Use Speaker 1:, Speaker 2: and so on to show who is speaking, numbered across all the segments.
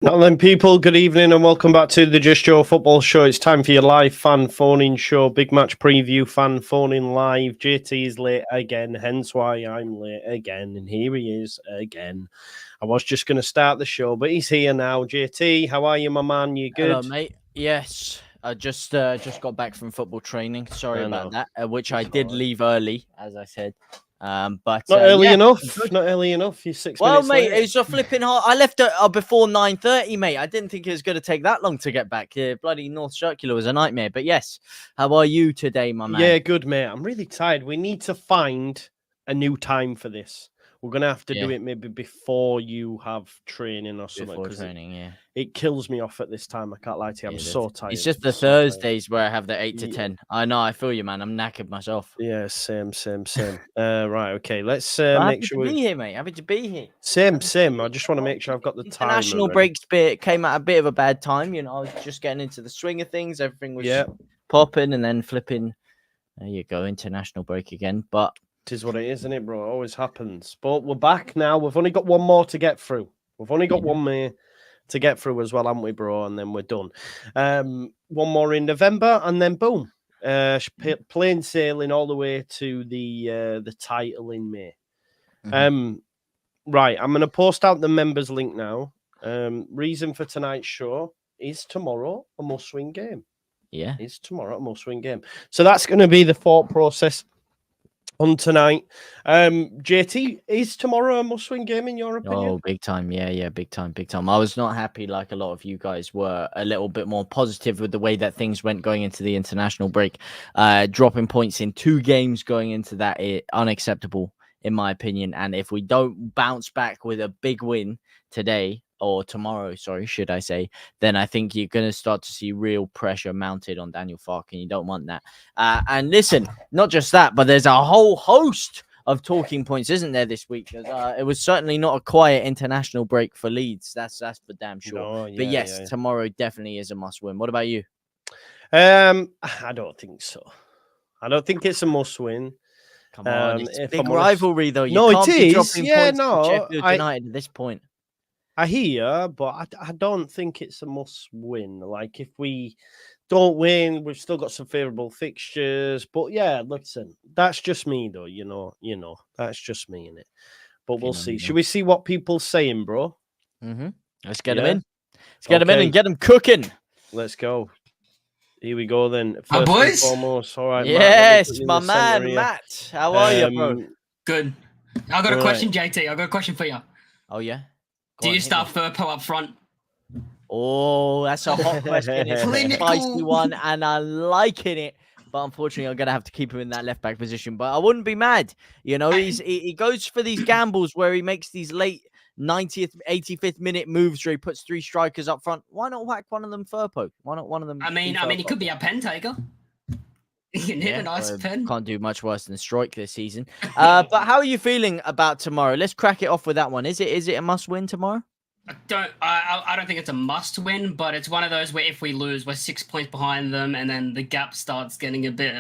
Speaker 1: Well then, people, good evening and welcome back to the Just Joe Football Show. It's time for your live fan phone-in show, big match preview, fan phone-in live. JT is late again, hence why I'm late again, and here he is again. I was just going to start the show, but he's here now. JT, how are you, my man? You good?
Speaker 2: Hello, mate. Yes, I just got back from football training. Sorry about that, which I did leave early, as I said. But
Speaker 1: not early
Speaker 2: yeah,
Speaker 1: enough. Not early enough. You're 6 minutes
Speaker 2: mate,
Speaker 1: late.
Speaker 2: it's a flipping hard. I left before 9:30, mate. I didn't think it was going to take that long to get back. Bloody North Circular was a nightmare. But yes, how are you today, my man?
Speaker 1: Yeah, good, mate. I'm really tired. We need to find a new time for this. We're going to have to do it maybe before you have training or something.
Speaker 2: Before training,
Speaker 1: It kills me off at this time. I can't lie to you. I'm so tired.
Speaker 2: It's just the Thursdays where I have the 8 to 10. I know. I feel you, man. I'm knackered myself.
Speaker 1: Yeah, same. Right, okay. Let's make sure
Speaker 2: we be here, mate. Happy to be here.
Speaker 1: Same. I just want to make sure I've got the time.
Speaker 2: International breaks came at a bit of a bad time. You know, I was just getting into the swing of things. Everything was popping and then flipping. There you go, international break again. But
Speaker 1: it is what it is, isn't it, bro? It always happens. But we're back now. We've only got one more to get through. We've only got one more to get through as well, haven't we, bro? And then we're done. One more in November, and then boom, plain sailing all the way to the title in May. Right, I'm going to post out the members link now. Reason for tonight's show is tomorrow a must-win game.
Speaker 2: Yeah,
Speaker 1: it's tomorrow a must-win game. So that's going to be the thought process on tonight. JT, is tomorrow a must-win game in your opinion?
Speaker 2: Oh, big time. Yeah, big time. I was not happy like a lot of you guys were, a little bit more positive with the way that things went going into the international break. Dropping points in 2 games going into that is unacceptable in my opinion. And if we don't bounce back with a big win today or tomorrow, should I say, then I think you're going to start to see real pressure mounted on Daniel Farke, and you don't want that. And listen, not just that, but there's a whole host of talking points, isn't there, this week? It was certainly not a quiet international break for Leeds. That's for damn sure. No, but yes, tomorrow definitely is a must-win. What about you?
Speaker 1: I don't think so. I don't think it's a must-win.
Speaker 2: Come on, it's a big rivalry, though.
Speaker 1: No, it is. Yeah, no.
Speaker 2: Sheffield United at this point.
Speaker 1: I hear, but I don't think it's a must-win. Like, if we don't win, we've still got some favourable fixtures. But yeah, listen, that's just me, though. You know, that's just me in it. But we'll see. Should we see what people's saying, bro?
Speaker 2: Let's get them in. Let's get them in and get them cooking.
Speaker 1: Let's go. Here we go then.
Speaker 3: First boys.
Speaker 1: And foremost. All right.
Speaker 2: Yes, my man, Matt. How are you, bro?
Speaker 3: Good. I got a question, JT. I got a question for you.
Speaker 2: Oh yeah.
Speaker 3: Do you start Firpo up front?
Speaker 2: Oh, that's a hot question. It's a spicy one, and I'm liking it. But unfortunately, I'm gonna have to keep him in that left back position. But I wouldn't be mad. You know, he goes for these gambles where he makes these late 90th, 85th minute moves where he puts 3 strikers up front. Why not whack one of them Firpo? Why not one of them?
Speaker 3: I mean, he could be a pen taker. You can hit a nice pen.
Speaker 2: Can't do much worse than strike this season. But how are you feeling about tomorrow? Let's crack it off with that one. Is it a must win tomorrow?
Speaker 3: I don't think it's a must win, but it's one of those where if we lose, we're 6 points behind them, and then the gap starts getting a bit.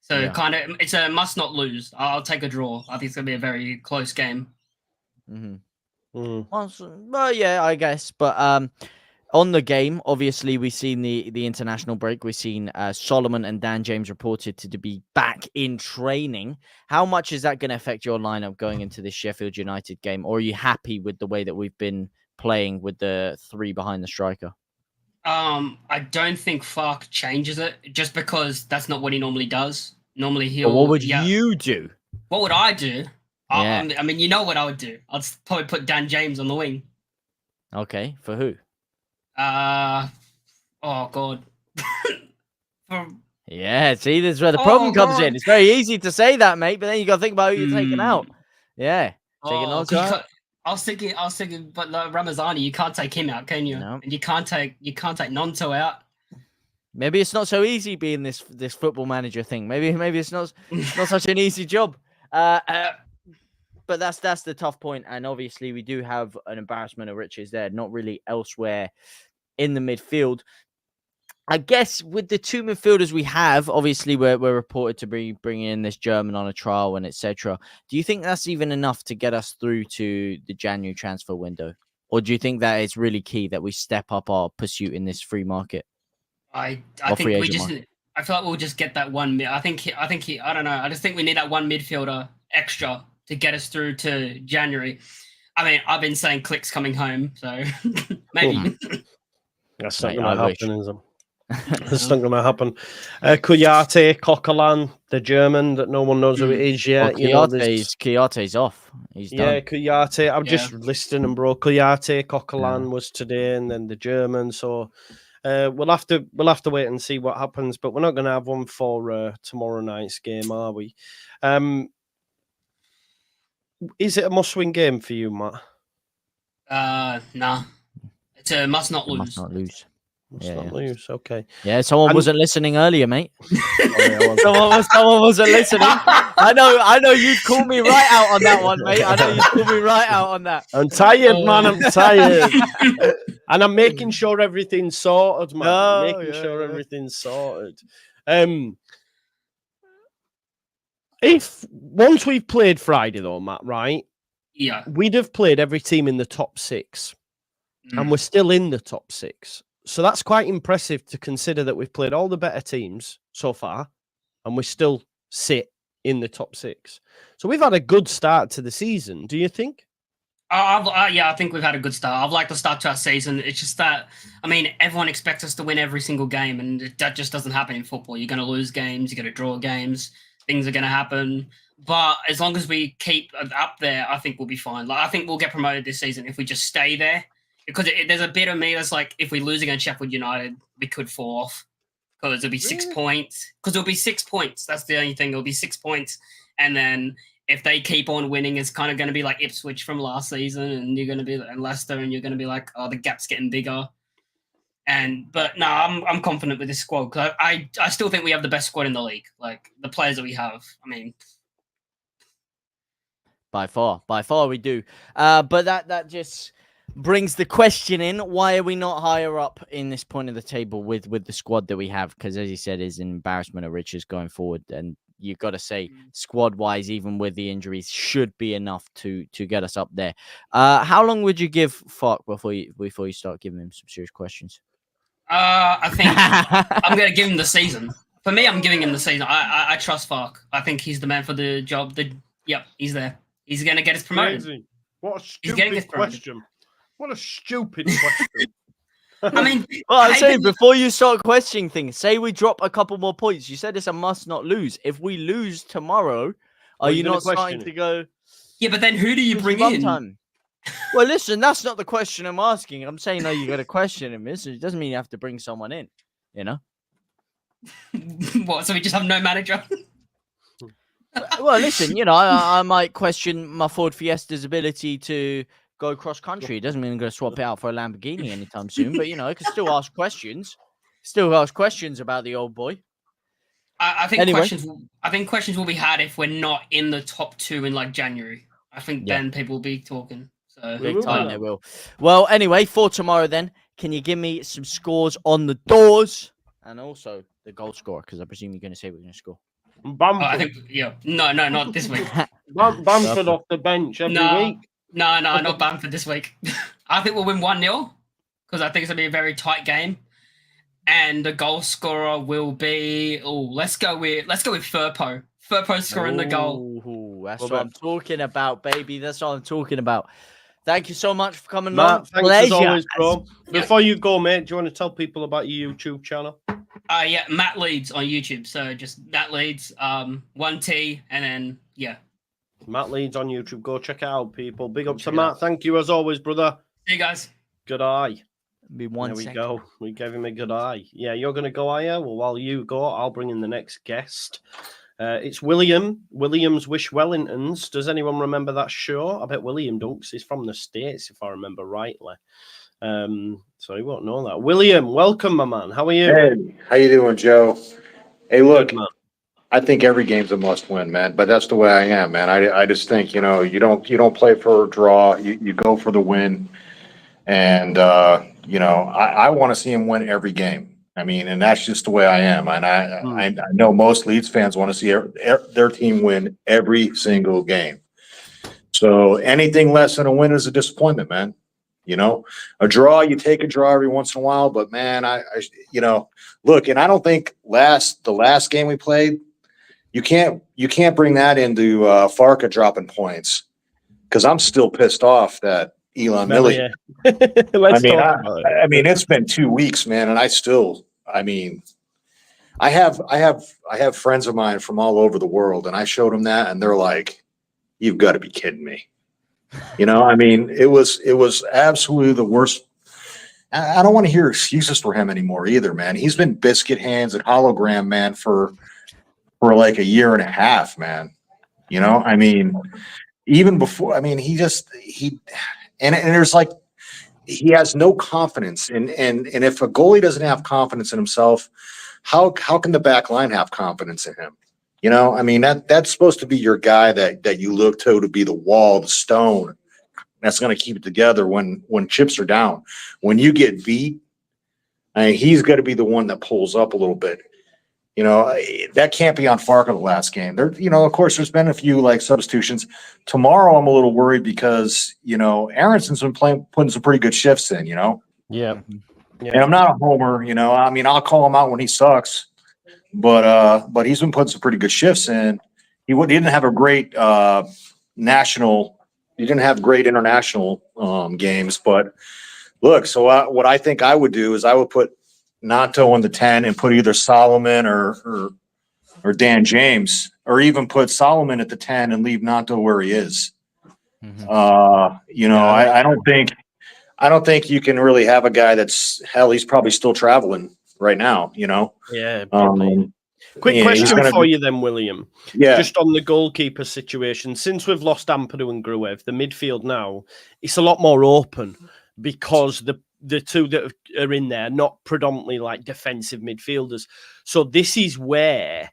Speaker 3: Kind of, it's a must not lose. I'll take a draw. I think it's gonna be a very close game.
Speaker 2: Well, yeah, I guess, but on the game, obviously, we've seen the international break. We've seen Solomon and Dan James reported to be back in training. How much is that going to affect your lineup going into this Sheffield United game? Or are you happy with the way that we've been playing with the 3 behind the striker?
Speaker 3: I don't think Farke changes it just because that's not what he normally does. Normally he'll...
Speaker 2: But what would you do?
Speaker 3: What would I do? I mean, you know what I would do. I'd probably put Dan James on the wing.
Speaker 2: Okay, for who?
Speaker 3: Oh God.
Speaker 2: Yeah, see, this is where the problem comes in. It's very easy to say that, mate, but then you got to think about who you're taking out. Yeah, taking out.
Speaker 3: I was thinking, but Ramazani, you can't take him out, can you?
Speaker 2: No.
Speaker 3: And you can't take Nonto out.
Speaker 2: Maybe it's not so easy being this football manager thing. Maybe it's not such an easy job. But that's the tough point, and obviously we do have an embarrassment of riches there, not really elsewhere in the midfield. I guess with the 2 midfielders we have, obviously we're reported to be bringing in this German on a trial and etc. Do you think that's even enough to get us through to the January transfer window? Or do you think that it's really key that we step up our pursuit in this free market?
Speaker 3: I think we just. I feel like we'll just get that one. I don't know. I just think we need that one midfielder extra to get us through to January. I mean, I've been saying Click's coming home, so maybe.
Speaker 1: That's not going to happen, is it? That's not going to happen. Kouyaté, Coquelin, the German that no one knows who it is yet.
Speaker 2: Well, Kouyaté's off. He's done.
Speaker 1: Kouyaté. I'm just listing them, bro. Kouyaté, Coquelin was today, and then the German. So we'll have to wait and see what happens. But we're not going to have one for tomorrow night's game, are we? Is it a must-win game for you, Matt?
Speaker 3: Nah. It's a must not lose.
Speaker 2: Must not lose.
Speaker 1: Not lose. Okay.
Speaker 2: Yeah, someone wasn't listening earlier, mate. Someone wasn't listening. I know you'd call me right out on that one, mate. I know you'd call me right out on that.
Speaker 1: I'm tired, man. I'm tired. And I'm making sure everything's sorted, man. Everything's sorted. If once we've played Friday, though, Matt, right?
Speaker 3: Yeah.
Speaker 1: We'd have played every team in the top 6. And we're still in the top 6. So that's quite impressive to consider that we've played all the better teams so far, and we still sit in the top 6. So we've had a good start to the season. Do you think?
Speaker 3: I think we've had a good start. I've liked the start to our season. It's just that, I mean, everyone expects us to win every single game, and that just doesn't happen in football. You're going to lose games. You're going to draw games. Things are going to happen. But as long as we keep up there, I think we'll be fine. Like, I think we'll get promoted this season if we just stay there. Because there's a bit of me that's like, if we lose against Sheffield United, we could fall off. Because it'll be 6 points. Because it'll be 6 points. That's the only thing. It'll be 6 points. And then if they keep on winning, it's kind of going to be like Ipswich from last season. And you're going to be and Leicester. And you're going to be like, oh, the gap's getting bigger. But no, I'm confident with this squad. Because I still think we have the best squad in the league. Like, the players that we have. I mean...
Speaker 2: By far we do. But that just... brings the question in, why are we not higher up in this point of the table with the squad that we have? Because as you said, is an embarrassment of riches going forward. And you've got to say, squad-wise, even with the injuries, should be enough to get us up there. How long would you give Fark before you start giving him some serious questions?
Speaker 3: I think I'm going to give him the season. For me, I'm giving him the season. I trust Fark. I think he's the man for the job. Yep, he's there. He's going to get us promoted.
Speaker 1: Crazy. What a stupid question. What a stupid question.
Speaker 3: I mean,
Speaker 2: well, I'm saying before you start questioning things, say we drop a couple more points. You said it's a must not lose. If we lose tomorrow, are you not starting to go?
Speaker 3: Yeah, but then who do you bring in?
Speaker 2: Well, listen, that's not the question I'm asking. I'm saying, no, you got to question him. It doesn't mean you have to bring someone in, you know?
Speaker 3: What? So we just have no manager?
Speaker 2: Well, listen, you know, I might question my Ford Fiesta's ability to go cross country. It doesn't mean I'm going to swap it out for a Lamborghini anytime soon, but you know, I can still ask questions. Still ask questions about the old boy.
Speaker 3: I think questions will be had if we're not in the top 2 in like January. I think then people will be talking. So
Speaker 2: big time they will. Well, anyway, for tomorrow then, can you give me some scores on the doors and also the goal scorer? Because I presume you're going to say we're going to score.
Speaker 1: Bamford.
Speaker 3: I think no, not this week.
Speaker 1: Bamford off the bench every week.
Speaker 3: No, not Bamford this week. I think we'll win 1-0 because I think it's going to be a very tight game. And the goal scorer will be let's go with Firpo. Firpo scoring the goal.
Speaker 2: That's what I'm talking about, baby. That's what I'm talking about. Thank you so much for coming
Speaker 1: Matt,
Speaker 2: on.
Speaker 1: Thanks as always, bro. Before you go, mate, do you want to tell people about your YouTube channel?
Speaker 3: Yeah, Matt Leeds on YouTube. So just Matt Leeds, 1T, and then
Speaker 1: Matt Leeds on YouTube. Go check it out, people. Big up to Matt. Thank you as always, brother.
Speaker 3: See you guys.
Speaker 1: Good eye.
Speaker 2: Be one
Speaker 1: there we go. We gave him a good eye. Yeah, you're going to go, are you? Well, while you go, I'll bring in the next guest. It's William's Wish Wellingtons. Does anyone remember that show? I bet William dunks. He's from the States, if I remember rightly. So he won't know that. William, welcome, my man. How are you?
Speaker 4: Hey, how you doing, Joe? Hey, look, man. I think every game's a must-win, man. But that's the way I am, man. I just think, you know, you don't play for a draw. You go for the win. And you know, I want to see him win every game. I mean, and that's just the way I am. And I know most Leeds fans want to see their team win every single game. So anything less than a win is a disappointment, man. You know, a draw, you take a draw every once in a while, but man, I look, and I don't think the last game we played, you can't bring that into Farka dropping points, because I'm still pissed off that Elon Millie.
Speaker 1: Let's talk about it.
Speaker 4: I mean, it's been 2 weeks, man, and I have friends of mine from all over the world, and I showed them that, and they're like, "You've got to be kidding me." You know, I mean, it was absolutely the worst. I don't want to hear excuses for him anymore either, man. He's been biscuit hands and hologram, man, for like a year and a half, man. You know, I mean, even before, I mean, and there's like, he has no confidence, and if a goalie doesn't have confidence in himself, how can the back line have confidence in him? You know, I mean, that's supposed to be your guy that you look to be the wall, the stone that's going to keep it together when chips are down. When you get beat, I mean, he's got to be the one that pulls up a little bit. You know, that can't be on Farka the last game. There, you know, of course, there's been a few like substitutions. Tomorrow, I'm a little worried because, you know, Aronson's been putting some pretty good shifts in, you know.
Speaker 1: Yeah.
Speaker 4: And I'm not a homer, you know. I mean, I'll call him out when he sucks, but he's been putting some pretty good shifts in. He didn't have a great he didn't have great international games, but look. So what I think I would do is I would put Nato on the 10 and put either Solomon or Dan James, or even put Solomon at the 10 and leave Nato where he is. You know, I don't think you can really have a guy that's, hell, he's probably still traveling right now, you know?
Speaker 1: Yeah. Quick question for you then, William.
Speaker 4: Yeah.
Speaker 1: Just on the goalkeeper situation. Since we've lost Ampadu and Gruev, the midfield now, it's a lot more open because the two that are in there, not predominantly like defensive midfielders. So this is where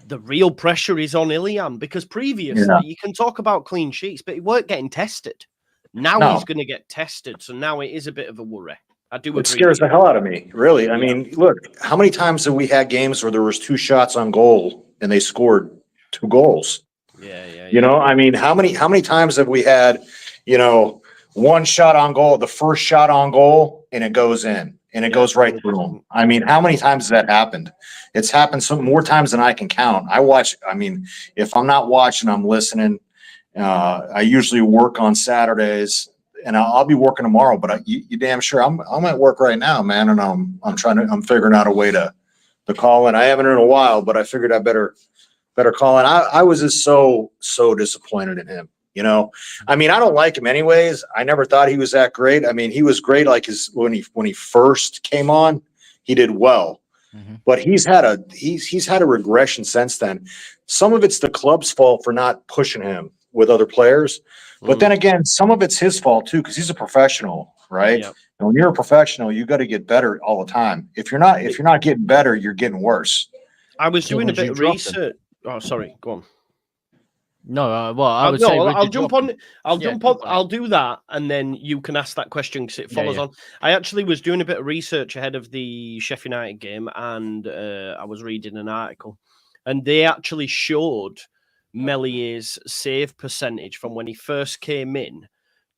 Speaker 1: the real pressure is on Ilian, because previously you can talk about clean sheets, but he weren't getting tested. Now he's going to get tested. So now it is a bit of a worry. I do agree.
Speaker 4: It scares the hell out of me, really. I mean, look, how many times have we had games where there was 2 shots on goal and they scored 2 goals? You know, I mean, how many times have we had, you know, 1 shot on goal, the first shot on goal, and it goes in, and it goes right through them? I mean, how many times has that happened? It's happened some more times than I can count. I mean, if I'm not watching, I'm listening. I usually work on Saturdays, and I'll be working tomorrow, but you damn sure I'm at work right now, man. And I'm figuring out a way to call in. I haven't in a while, but I figured I better call in. I was just so disappointed in him. You know, I mean, I don't like him anyways. I never thought he was that great. I mean, he was great like when he first came on, he did well. But he's had a regression since then. Some of it's the club's fault for not pushing him with other players. But then again, some of it's his fault too, because he's a professional, right? Yep. And when you're a professional, you got to get better all the time. If you're not getting better, you're getting worse.
Speaker 1: I was doing a bit of research. Oh, sorry, go on.
Speaker 2: No, well, I would say
Speaker 1: I'll jump on. I'll do that, and then you can ask that question because it follows on. I actually was doing a bit of research ahead of the Sheffield United game, and I was reading an article, and they actually showed Mellier's save percentage from when he first came in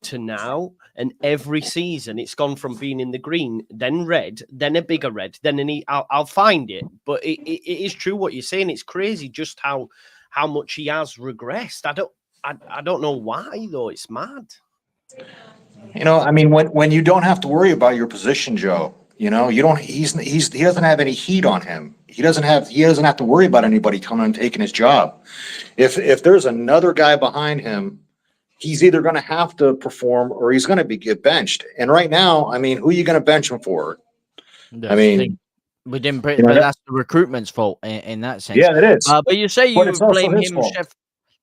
Speaker 1: to now, and every season it's gone from being in the green, then red, then a bigger red, then I'll find it, but it is true what you're saying. It's crazy just how much he has regressed. I don't know why though. It's mad.
Speaker 4: You know, I mean, when you don't have to worry about your position, Joe. You know, he doesn't have any heat on him. He doesn't have to worry about anybody coming and taking his job. If there's another guy behind him, he's either going to have to perform or he's going to get benched. And right now, I mean, who are you going to bench him for? I mean,
Speaker 2: we didn't, but that's the recruitment's fault in that sense.
Speaker 4: Yeah, it is.
Speaker 2: But you say you blame him,
Speaker 4: Chef.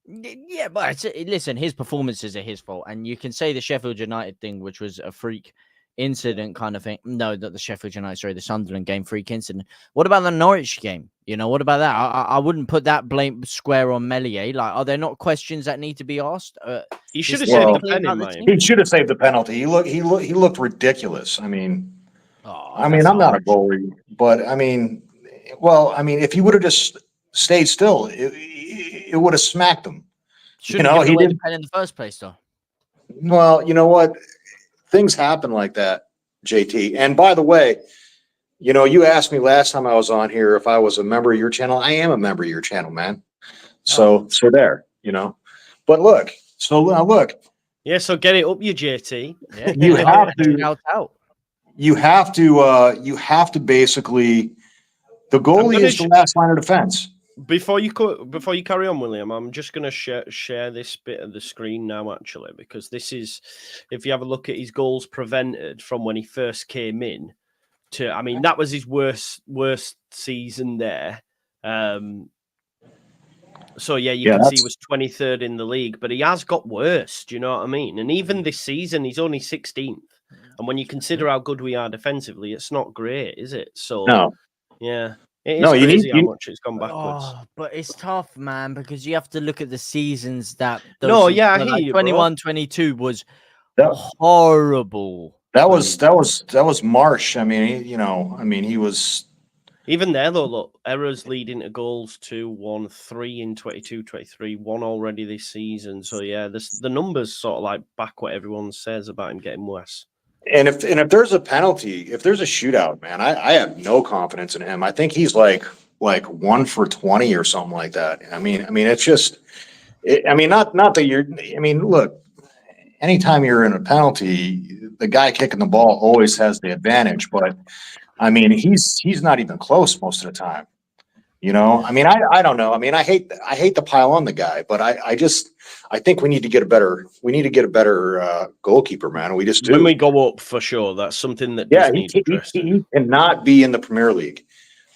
Speaker 2: Yeah, but listen, his performances are his fault, and you can say the Sheffield United thing, which was a freak incident kind of thing. No, not the Sheffield United, sorry, the Sunderland game, freak incident. What about the Norwich game? You know, what about that? I wouldn't put that blame square on Meslier. Like, are there not questions that need to be asked?
Speaker 1: He should have saved the penalty.
Speaker 4: He should have saved the penalty. He looked ridiculous. I mean, I'm not a goalie, but I mean, if he would have just stayed still, it would have smacked him.
Speaker 2: Shouldn't have given away the pen in the first place, though.
Speaker 4: Well, you know what? things happen like that, JT. And by the way, you know, you asked me last time I was on here if I was a member of your channel. I am a member of your channel, man. So there, you know. But look, look.
Speaker 1: Yeah, so get it up, you JT.
Speaker 2: Yeah,
Speaker 4: You have to
Speaker 2: shout out.
Speaker 4: you have to basically, the goalie is the last line of defense.
Speaker 1: Before you carry on, William, I'm just going to share this bit of the screen now, actually, because this is, if you have a look at his goals prevented from when he first came in to, I mean, that was his worst season there. So yeah, you can see he was 23rd in the league, but he has got worse. Do you know what I mean? And even this season, he's only 16th. And when you consider how good we are defensively, it's not great, is it? So
Speaker 4: no,
Speaker 1: yeah. It is crazy how much it's gone backwards.
Speaker 2: Oh, but it's tough, man, because you have to look at the seasons that.
Speaker 1: I hear
Speaker 2: like
Speaker 1: you,
Speaker 2: 21-22 was horrible.
Speaker 4: That was Marsh. I mean, he was.
Speaker 1: Even there, though, look, errors leading to goals 2-1, 3 in 22-23, 1 already this season. So yeah, the numbers sort of like back what everyone says about him getting worse.
Speaker 4: And if there's a penalty, if there's a shootout, man, I have no confidence in him. I think he's like 1 for 20 or something like that. I mean, it's just, not that you're. I mean, look, anytime you're in a penalty, the guy kicking the ball always has the advantage. But I mean, he's not even close most of the time. You know, I mean, I don't know. I mean, I hate to pile on the guy, but I think we need to get a better goalkeeper, man. We just do.
Speaker 1: When we go up, for sure, that's something that
Speaker 4: he cannot be in the Premier League.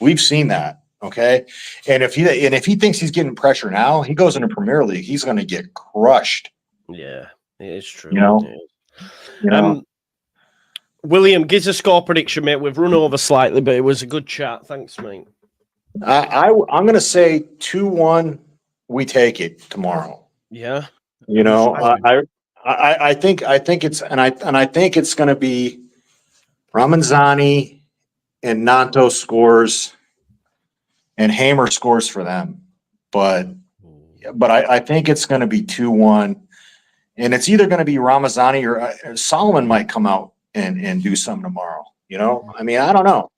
Speaker 4: We've seen that. Okay, and if he thinks he's getting pressure now, he goes into Premier League, he's going to get crushed.
Speaker 1: Yeah, it is true.
Speaker 4: You know.
Speaker 1: William, gives a score prediction, mate. We've run over slightly, but it was a good chat. Thanks, mate.
Speaker 4: I'm going to say 2-1. We take it tomorrow.
Speaker 1: Yeah.
Speaker 4: You know, I think it's I think it's going to be Ramanzani and Nanto scores and Hamer scores for them, but I think it's going to be 2-1, and it's either going to be Ramazani or Solomon might come out and do something tomorrow. You know, I mean, I don't know.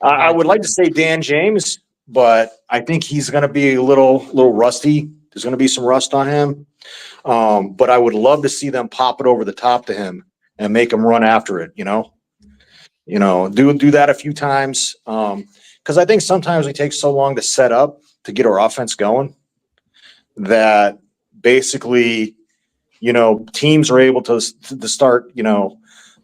Speaker 4: I would like to say Dan James, but I think he's going to be a little rusty. There's going to be some rust on him. But I would love to see them pop it over the top to him and make him run after it, you know, do that a few times. Because I think sometimes we take so long to set up to get our offense going that basically, teams are able to start,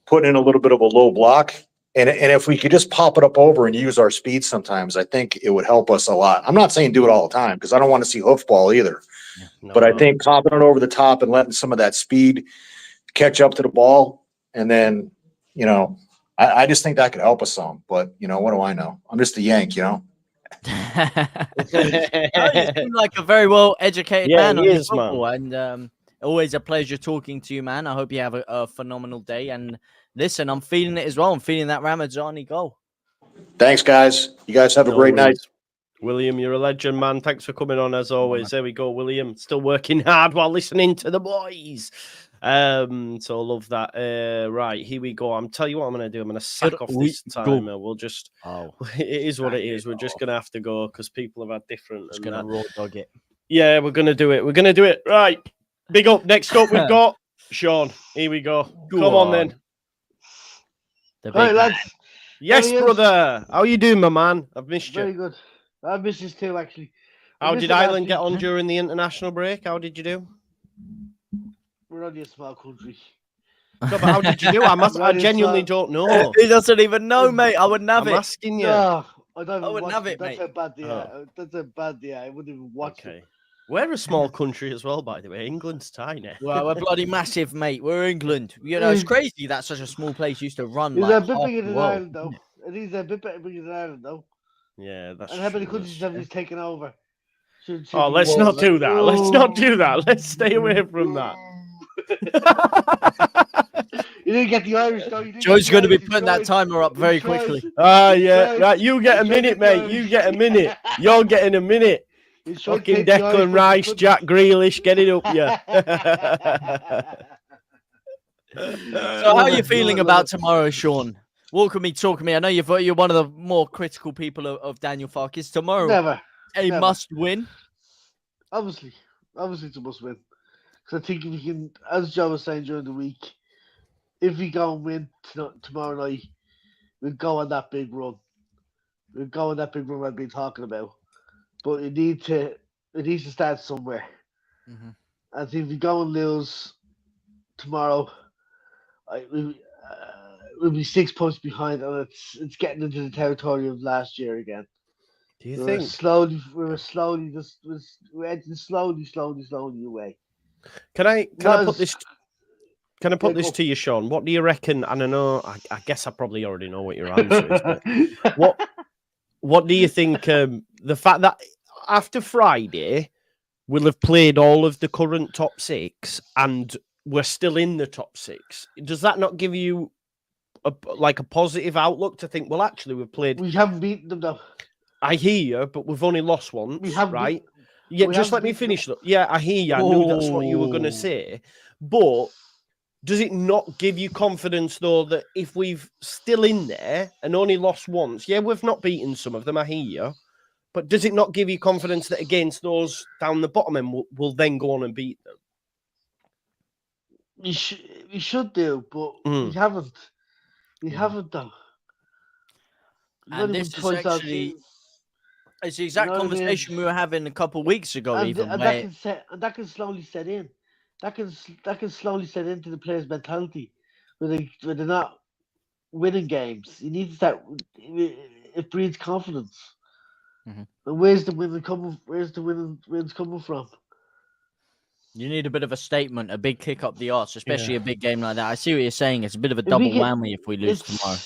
Speaker 4: putting in a little bit of a low block. And if we could just pop it up over and use our speed sometimes, I think it would help us a lot. I'm not saying do it all the time because I don't want to see hoofball either. But I think popping it over the top and letting some of that speed catch up to the ball, and then, I just think that could help us some. But, what do I know? I'm just a Yank,
Speaker 2: You seem like a very well-educated man on
Speaker 1: is,
Speaker 2: football, and always a pleasure talking to you, man. I hope you have a phenomenal day. And listen, I'm feeling it as well. I'm feeling that Ramazani goal.
Speaker 4: Thanks, guys. You guys have a great night.
Speaker 1: William, you're a legend, man. Thanks for coming on as always. There we go, William. Still working hard while listening to the boys. So I love that. Right, here we go. I'm telling you what I'm going to do. I'm going to sack off this timer. We'll just. Oh, it is what it is. We're just going to have to go because people have had different.
Speaker 2: Just going to raw dog it.
Speaker 1: Yeah, we're going to do it. We're going to do it. Right. Big up. Next up, we've got Sean. Here we go. Come on then.
Speaker 5: Right, lads.
Speaker 1: Yes, brother. How you doing, my man? I've missed you.
Speaker 5: Very good. I've missed you too, actually.
Speaker 1: How did Ireland get on during the international break? How did you do?
Speaker 5: We're only a small country.
Speaker 1: No, but how did you do? I genuinely don't know.
Speaker 2: He doesn't even know, mate. I wouldn't have it.
Speaker 1: I'm asking you.
Speaker 5: No, I wouldn't have
Speaker 2: it,
Speaker 5: mate.
Speaker 2: That's
Speaker 5: a bad day. I wouldn't even watch it.
Speaker 1: We're a small country as well, by the way. England's tiny.
Speaker 2: Well, we're bloody massive, mate. We're England. It's crazy that such a small place used to run
Speaker 5: It's
Speaker 2: like
Speaker 5: a bit
Speaker 2: half
Speaker 5: bigger
Speaker 2: the
Speaker 5: than
Speaker 2: world.
Speaker 5: Ireland, though. It is a bit bigger than Ireland, though.
Speaker 1: Yeah, that's
Speaker 5: And how many
Speaker 1: true,
Speaker 5: countries have these taken over?
Speaker 1: Let's not do that. Let's not do that. Let's stay away from that.
Speaker 5: You didn't get the Irish, though.
Speaker 2: Joe's going to be putting that timer up very quickly.
Speaker 1: Yeah. Right, you get a minute, mate. You get a minute. You're getting a minute. Fucking Declan Rice, Jack Grealish, get it up, yeah.
Speaker 2: So how are you feeling about tomorrow, Sean? Walk with me, talk with me. I know you're one of the more critical people of Daniel Farke. Is tomorrow
Speaker 5: Never.
Speaker 2: must win?
Speaker 5: Obviously it's a must win. Because I think if we can, as Joe was saying during the week, if we go and win tomorrow night, we'll go on that big run. We'll go on that big run I've been talking about. But it needs to start somewhere.
Speaker 2: Mm-hmm.
Speaker 5: I think if we go and lose tomorrow, we'll be 6 points behind, and it's getting into the territory of last year again.
Speaker 1: Do you
Speaker 5: we're
Speaker 1: think?
Speaker 5: We're edging slowly away.
Speaker 1: Can I put this? Can I put
Speaker 5: Yeah,
Speaker 1: this to you, Sean? What do you reckon? And I know, I guess I probably already know what your answer is, but what do you think? The fact that after Friday we'll have played all of the current top six and we're still in the top six. Does that not give you a positive outlook to think? Well, actually, we've played.
Speaker 5: We haven't beaten them though.
Speaker 1: I hear you, but we've only lost once,
Speaker 5: We haven't
Speaker 1: right?
Speaker 5: beat-
Speaker 1: Yeah,
Speaker 5: we
Speaker 1: just
Speaker 5: haven't
Speaker 1: let me
Speaker 5: beaten
Speaker 1: finish. Yeah, I hear you. I knew that's what you were going to
Speaker 2: Oh.
Speaker 1: say. But does it not give you confidence, though, that if we've still in there and only lost once, yeah, we've not beaten some of them, I hear you. But does it not give you confidence that against those down the bottom end, we'll then go on and beat them?
Speaker 5: We should do, but we haven't. We haven't though. We've
Speaker 2: And
Speaker 5: only
Speaker 2: this
Speaker 5: won
Speaker 2: is
Speaker 5: twice all
Speaker 2: actually
Speaker 5: season.
Speaker 2: it's the exact
Speaker 5: You know what I mean?
Speaker 2: conversation we were having a couple of weeks ago,
Speaker 5: And,
Speaker 2: even
Speaker 5: and
Speaker 2: where
Speaker 5: that can slowly set in. That can slowly set into the players' mentality, where they're not winning games. You need to start. It breeds confidence.
Speaker 2: Mhm.
Speaker 5: And where's the winning coming? Where's the wins coming from?
Speaker 2: you need a bit of a statement, a big kick up the arse, especially a big game like that. I see what you're saying. It's a bit of a
Speaker 5: If we
Speaker 2: double
Speaker 5: get-
Speaker 2: whammy if we lose tomorrow.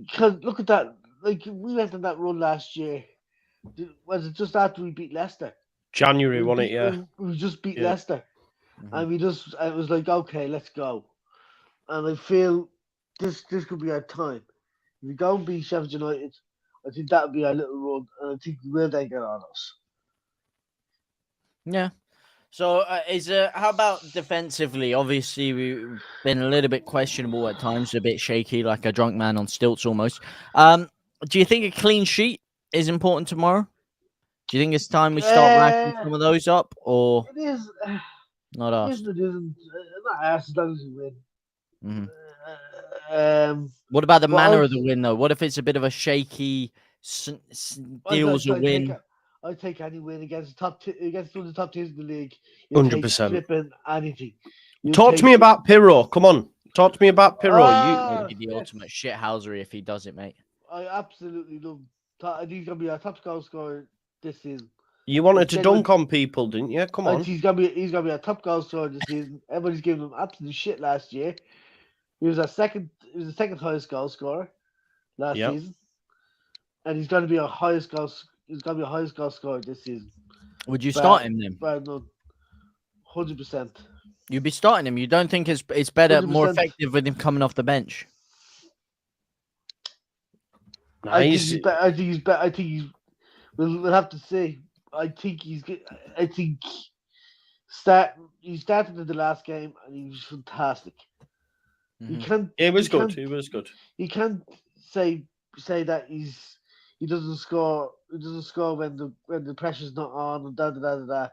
Speaker 5: Because look at that. Like we went on that run last year. Was it just after we beat Leicester?
Speaker 1: January, wasn't it? Yeah.
Speaker 5: We just beat
Speaker 1: Yeah.
Speaker 5: Leicester.
Speaker 2: Mhm.
Speaker 5: And it was like, okay, let's go. And I feel this could be our time. If we go and beat Sheffield United, I think that would be our little run, and I think we will then get on us.
Speaker 2: Yeah. So how about defensively? Obviously, we've been a little bit questionable at times, a bit shaky, like a drunk man on stilts almost. Do you think a clean sheet is important tomorrow? Do you think it's time we start racking some of those up, or
Speaker 5: It is.
Speaker 2: not
Speaker 5: It
Speaker 2: us?
Speaker 5: isn't. It isn't. Not us as long as we win.
Speaker 2: Mm-hmm. What about the manner
Speaker 5: I'll-
Speaker 2: of the win, though? What if it's a bit of a shaky deals a win?
Speaker 5: I'd take any win against against one of the top teams in the league.
Speaker 1: 100%.
Speaker 5: Flipping anything.
Speaker 1: Talk to me about Pirro. Come on. Talk to me about Pirro.
Speaker 2: It'd be the ultimate shithousery if he does it, mate.
Speaker 5: I absolutely love. I think he's gonna be our top goal scorer this season.
Speaker 1: You wanted to dunk on people, didn't you? Come on.
Speaker 5: He's gonna be our top goal scorer this season. Everybody's giving him absolute shit last year. He was the second highest goal scorer last season, and he's gonna be our highest goal. He's gonna be our highest goal scorer this season.
Speaker 2: Would you start him then?
Speaker 5: 100%.
Speaker 2: You'd be starting him. You don't think it's better, more
Speaker 5: 100%.
Speaker 2: effective with him coming off the bench?
Speaker 5: I think he's better. I think he's. We'll have to see. I think he's good. I think he started in the last game and he was fantastic. You can't.
Speaker 1: It was
Speaker 5: you
Speaker 1: good.
Speaker 5: can't-
Speaker 1: It was good.
Speaker 5: You can't say that he doesn't score. He doesn't score when the pressure's not on and da da da da da.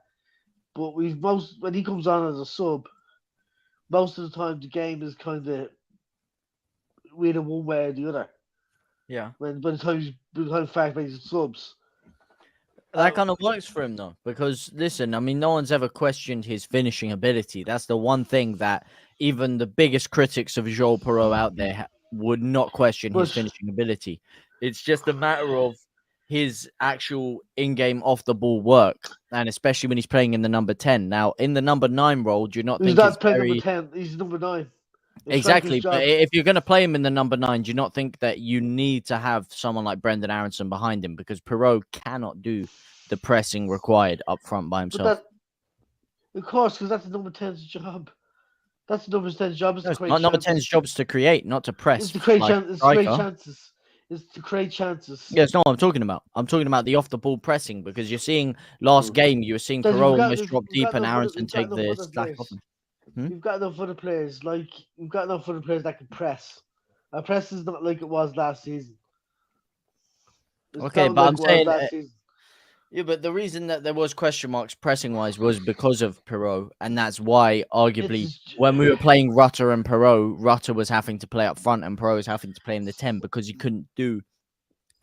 Speaker 5: But when he comes on as a sub, most of the time the game is kind of winning one way or the other.
Speaker 2: Yeah.
Speaker 5: By the time Farke makes his subs.
Speaker 2: That kind of works for him, though, because listen, I mean, no one's ever questioned his finishing ability. That's the one thing that even the biggest critics of Joel Perreault out there would not question his finishing ability. It's just a matter of his actual in-game off-the-ball work, and especially when he's playing in the number 10. Now, in the number 9 role, do you not think it's
Speaker 5: playing
Speaker 2: very...
Speaker 5: number 10. He's number 9.
Speaker 2: Exactly, but if you're going to play him in the number 9, do you not think that you need to have someone like Brendan Aronson behind him, because Perreault cannot do the pressing required up front by himself?
Speaker 5: Of course, because that's the number 10's job. That's the number 10's job.
Speaker 2: It's not number 10's job is to create, not to press.
Speaker 5: It's to create,
Speaker 2: like
Speaker 5: chances. It's to create chances.
Speaker 2: Yeah, it's not what I'm talking about. I'm talking about the off-the-ball pressing, because you're seeing last game, you were seeing Perreault almost drop deep and Aronson take the slack off him.
Speaker 5: You've got enough other players. Like you've got enough other players that can press. Our press is not like it was last season.
Speaker 2: Okay, but I'm saying, yeah, but the reason that there was question marks pressing wise was because of Perot, and that's why arguably when we were playing Rutter and Perot, Rutter was having to play up front and Perot was having to play in the 10 because you couldn't do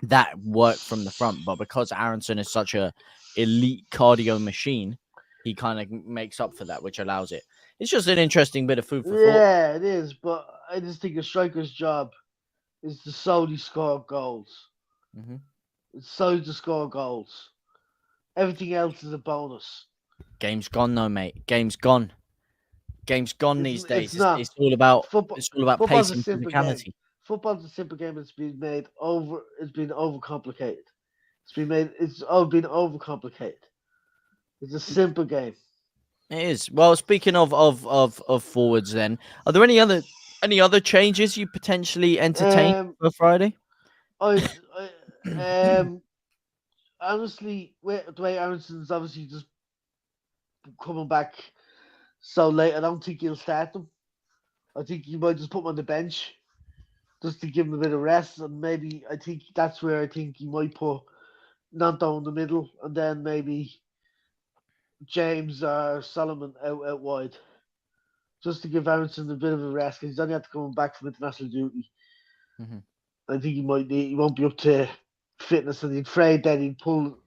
Speaker 2: that work from the front. But because Aronson is such a elite cardio machine, he kind of makes up for that, which allows it. It's just an interesting bit of food for thought.
Speaker 5: Yeah, it is. But I just think a striker's job is to solely score goals.
Speaker 2: Mm-hmm.
Speaker 5: It's solely to score goals. Everything else is a bonus.
Speaker 2: Game's gone, though, mate. Game's gone. Game's gone these days. It's all about
Speaker 5: football.
Speaker 2: It's all about pace and physicality.
Speaker 5: Football's a simple game. It's been made over. It's been overcomplicated. It's been overcomplicated. It's a simple game.
Speaker 2: It is. Well, speaking of forwards, then are there any other changes you potentially entertain for Friday?
Speaker 5: Honestly, the way Aronson's obviously just coming back so late, I don't think he'll start them. I think you might just put him on the bench just to give him a bit of rest, and maybe I think that's where I think you might put Nanto in the middle, and then maybe James or Solomon out wide, just to give Aronson a bit of a rest because he's only had to come back from international duty.
Speaker 2: Mm-hmm.
Speaker 5: I think he won't be up to fitness, and he's afraid that he'd pull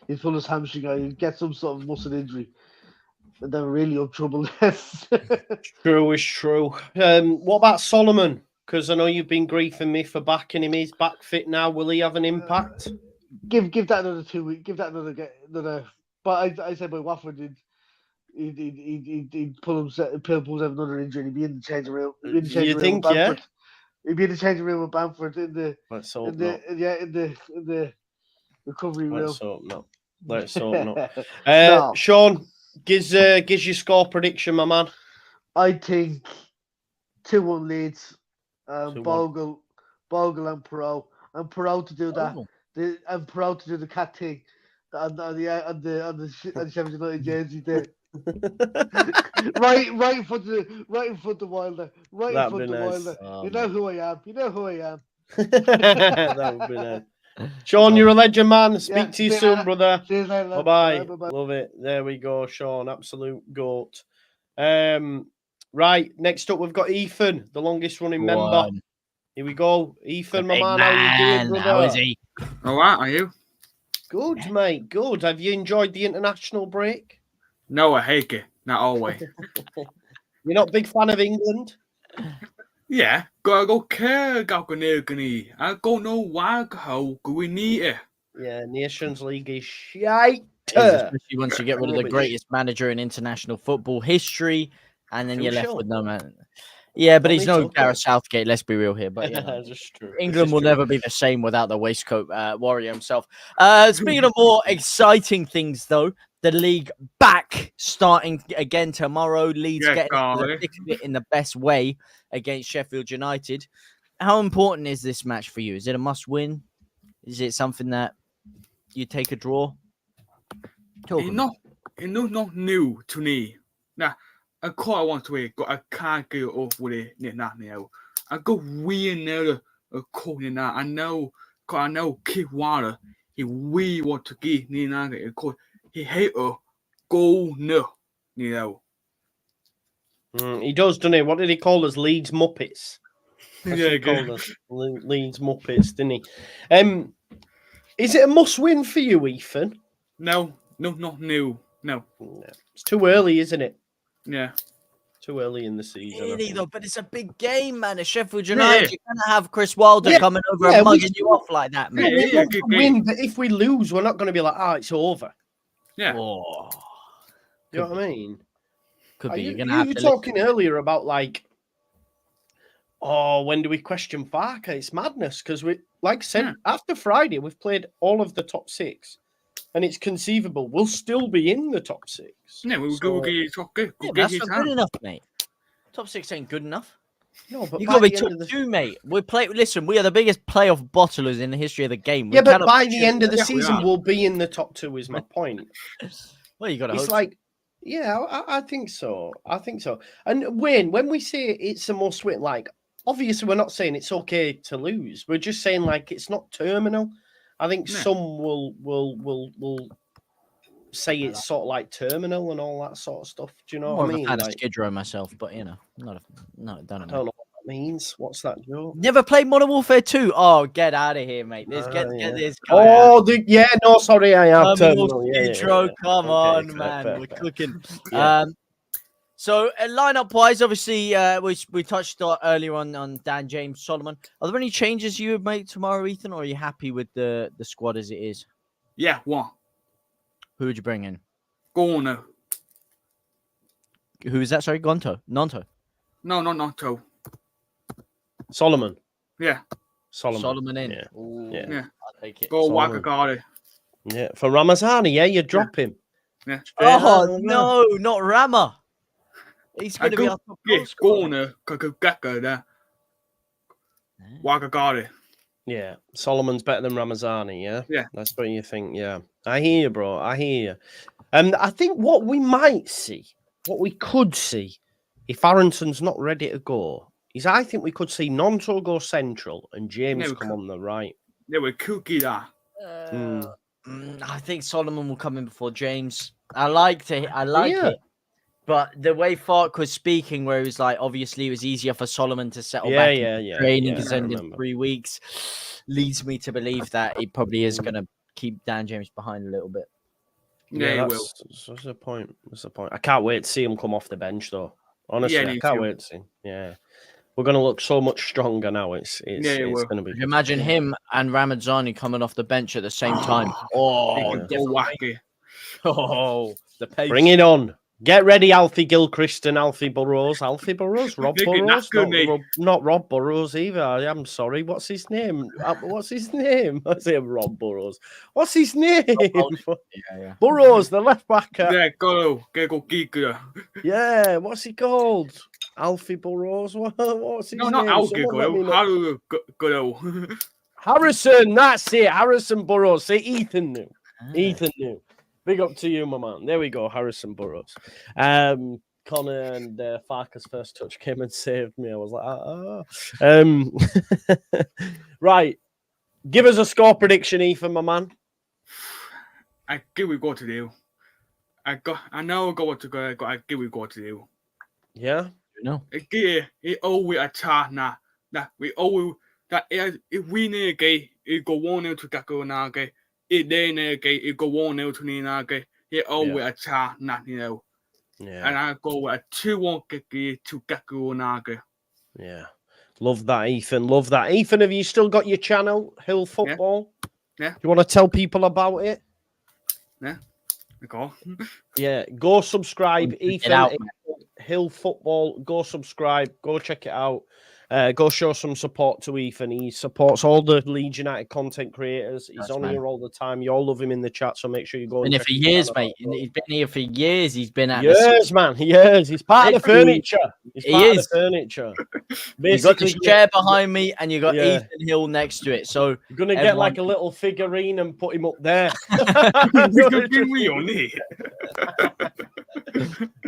Speaker 5: his hamstring or he'd get some sort of muscle injury, and then we're really up trouble.
Speaker 1: True is true. What about Solomon? Because I know you've been griefing me for backing him. He's back fit now. Will he have an impact?
Speaker 5: Give that another 2 weeks. Give that another. But I said by Watford, he'd pull himself another injury. He'd be in the changing room.
Speaker 1: You think, yeah?
Speaker 5: He'd be in the changing room with Bamford in the recovery room.
Speaker 1: Let's hope not. Sean, gives your score prediction, my man.
Speaker 5: I think 2-1 Leeds. Bogle and Perot. And Perot to do that. And Perot to do the cat thing on the Sheffield United jersey there. right in front of Wilder. Right in front of Wilder.
Speaker 2: Oh,
Speaker 5: you know who I am.
Speaker 1: That would be nice. Sean, you're a legend, man. Speak to you soon, brother. Bye-bye. Love it. There we go, Sean. Absolute goat. Right, next up we've got Ethan, the longest running member. Here we go. Ethan, my man, how are you doing, brother?
Speaker 6: How is he? All right, are you?
Speaker 1: Good, mate. Good. Have you enjoyed the international break?
Speaker 6: No, I hate it. Not always.
Speaker 1: You're not a big fan of England?
Speaker 6: Yeah, go care, I don't know why how we need it.
Speaker 1: Yeah, Nations League is shite.
Speaker 2: Especially once you get rid of the greatest manager in international football history, and then you're left with no man. Yeah, but he's no Gareth Southgate. Let's be real here. But
Speaker 1: that's true.
Speaker 2: England will never be the same without the waistcoat warrior himself. Speaking of more exciting things, though, the league back starting again tomorrow. Leeds getting the thick of it in the best way against Sheffield United. How important is this match for you? Is it a must-win? Is it something that you take a draw?
Speaker 6: It's not new to me. Now, I want to go. I can't get off with it now. I go really know the code now. I know Kid Water. He really want to get Nina a code. He hate a go no, you know.
Speaker 1: He does, doesn't he? What did he call us? Leeds Muppets.
Speaker 6: Yeah,
Speaker 1: he called us Leeds Muppets, didn't he? Is it a must-win for you, Ethan?
Speaker 6: No, not new. No,
Speaker 1: it's too early, isn't it?
Speaker 6: Yeah,
Speaker 1: too early in the season.
Speaker 2: Really though, but it's a big game, man. It's Sheffield United. You're gonna have Chris Wilder coming over and mugging you off like that, man.
Speaker 1: We want to win, but if we lose, we're not going to be like, it's over.
Speaker 6: Yeah.
Speaker 2: Oh,
Speaker 1: you know what I mean?
Speaker 2: Could be.
Speaker 1: You were talking earlier about when do we question Farker? It's madness because we, like I said, after Friday, we've played all of the top 6, and it's conceivable we'll still be in the top 6.
Speaker 6: Yeah, we'll go get top good.
Speaker 2: That's not good enough, mate. Top 6 ain't good enough.
Speaker 1: No, but
Speaker 2: you got to be top 2, mate. Listen, we are the biggest playoff bottlers in the history of the game.
Speaker 1: Yeah, but by the end of the season, we'll be in the top 2. Is my point.
Speaker 2: Well, you got to.
Speaker 1: It's like Yeah, I think so. I think so. And Wayne, when we say it's a must win, like obviously we're not saying it's okay to lose. We're just saying like it's not terminal. I think some will say it's sort of like terminal and all that sort of stuff. Do you know what I mean?
Speaker 2: I'm a fan
Speaker 1: like,
Speaker 2: of Skid Row myself, but no, I don't
Speaker 1: know what that means. What's that joke?
Speaker 2: Never played Modern Warfare 2. Oh, get out of here, mate. Let's get this guy
Speaker 1: out. No, sorry, I have terminal.
Speaker 2: Skid Row, come on, man. We're cooking. So lineup wise, obviously, we touched earlier on Dan James Solomon. Are there any changes you would make tomorrow, Ethan, or are you happy with the squad as it is?
Speaker 6: Yeah, one.
Speaker 2: Who would you bring in?
Speaker 6: Gono.
Speaker 2: Who is that? Sorry, Gonto? Nonto?
Speaker 6: No, not Nonto.
Speaker 1: Solomon.
Speaker 6: Yeah.
Speaker 2: Solomon in.
Speaker 1: Yeah.
Speaker 2: Ooh,
Speaker 6: yeah.
Speaker 2: I'll take it.
Speaker 6: Go Wakagari.
Speaker 1: Yeah. For Ramazani, yeah, you drop him.
Speaker 6: Yeah.
Speaker 2: Oh, no, not Rama. He's going to be our top goal scorer.
Speaker 6: Goalkeeper there. Wakagari.
Speaker 1: Yeah. Solomon's better than Ramazani, yeah?
Speaker 6: Yeah.
Speaker 1: That's what you think, yeah. I hear you, bro. I hear you. And I think what we might see, what we could see, if Aronson's not ready to go, is I think we could see Nonto go central and James come on the right.
Speaker 6: They were cookie that.
Speaker 2: I think Solomon will come in before James. I like it. But the way Fark was speaking, where he was like, obviously it was easier for Solomon to settle back into training because in 3 weeks, leads me to believe that he probably is going to keep Dan James behind a little bit.
Speaker 6: Yeah, he will.
Speaker 1: That's the point. That's the point. I can't wait to see him come off the bench, though. Honestly, I can't wait to see him. Yeah. We're going to look so much stronger now. It's going to be.
Speaker 2: Imagine him and Ramazani coming off the bench at the same time. Oh,
Speaker 6: wacky.
Speaker 2: Oh, the pace.
Speaker 1: Bring it on. Get ready, Alfie Gilchrist and Alfie Burrows. Alfie Burrows? Rob Burrows? Not Rob Burrows either. I'm sorry. What's his name? What's his name? I say Rob Burrows. What's his name? Burrows, the left back.
Speaker 6: Yeah, Goalkeeper.
Speaker 1: Yeah, what's he called? Alfie Burrows? What's his name?
Speaker 6: No, not Alfie.
Speaker 1: Harrison, that's it. Harrison Burrows. Say Ethan knew. Ethan knew. Big up to you, my man. There we go, Harrison Burrows. Connor and Farkas' first touch came and saved me. I was like, right. Give us a score prediction, Ethan, my man.
Speaker 6: I give we go to do. I know what to go. I give we go to do.
Speaker 1: Yeah,
Speaker 2: no.
Speaker 6: It always a chart now. We always that if we need a game, it go 1-0 to Gakko Nage. It then it go 1-0 to Ninage. It always a chart now, Yeah. And I go with a 2-1 to Gakko Nage.
Speaker 1: Yeah. Love that, Ethan. Love that. Ethan, have you still got your channel, Hill Football?
Speaker 6: Yeah.
Speaker 1: Do you want to tell people about it?
Speaker 6: Yeah. Go.
Speaker 1: Yeah. Go subscribe, Ethan. Hill Football. Go subscribe. Go check it out. Go show some support to Ethan. He supports all the Leeds United content creators. He's on here all the time. You all love him in the chat, so make sure you go.
Speaker 2: Been here for years, mate. He's been here for years. He's been at
Speaker 1: years, man. Years. He's part of the furniture. He's part of the furniture.
Speaker 2: You got this chair behind me, and you got Ethan Hill next to it. So
Speaker 1: you're gonna get like a little figurine and put him up there.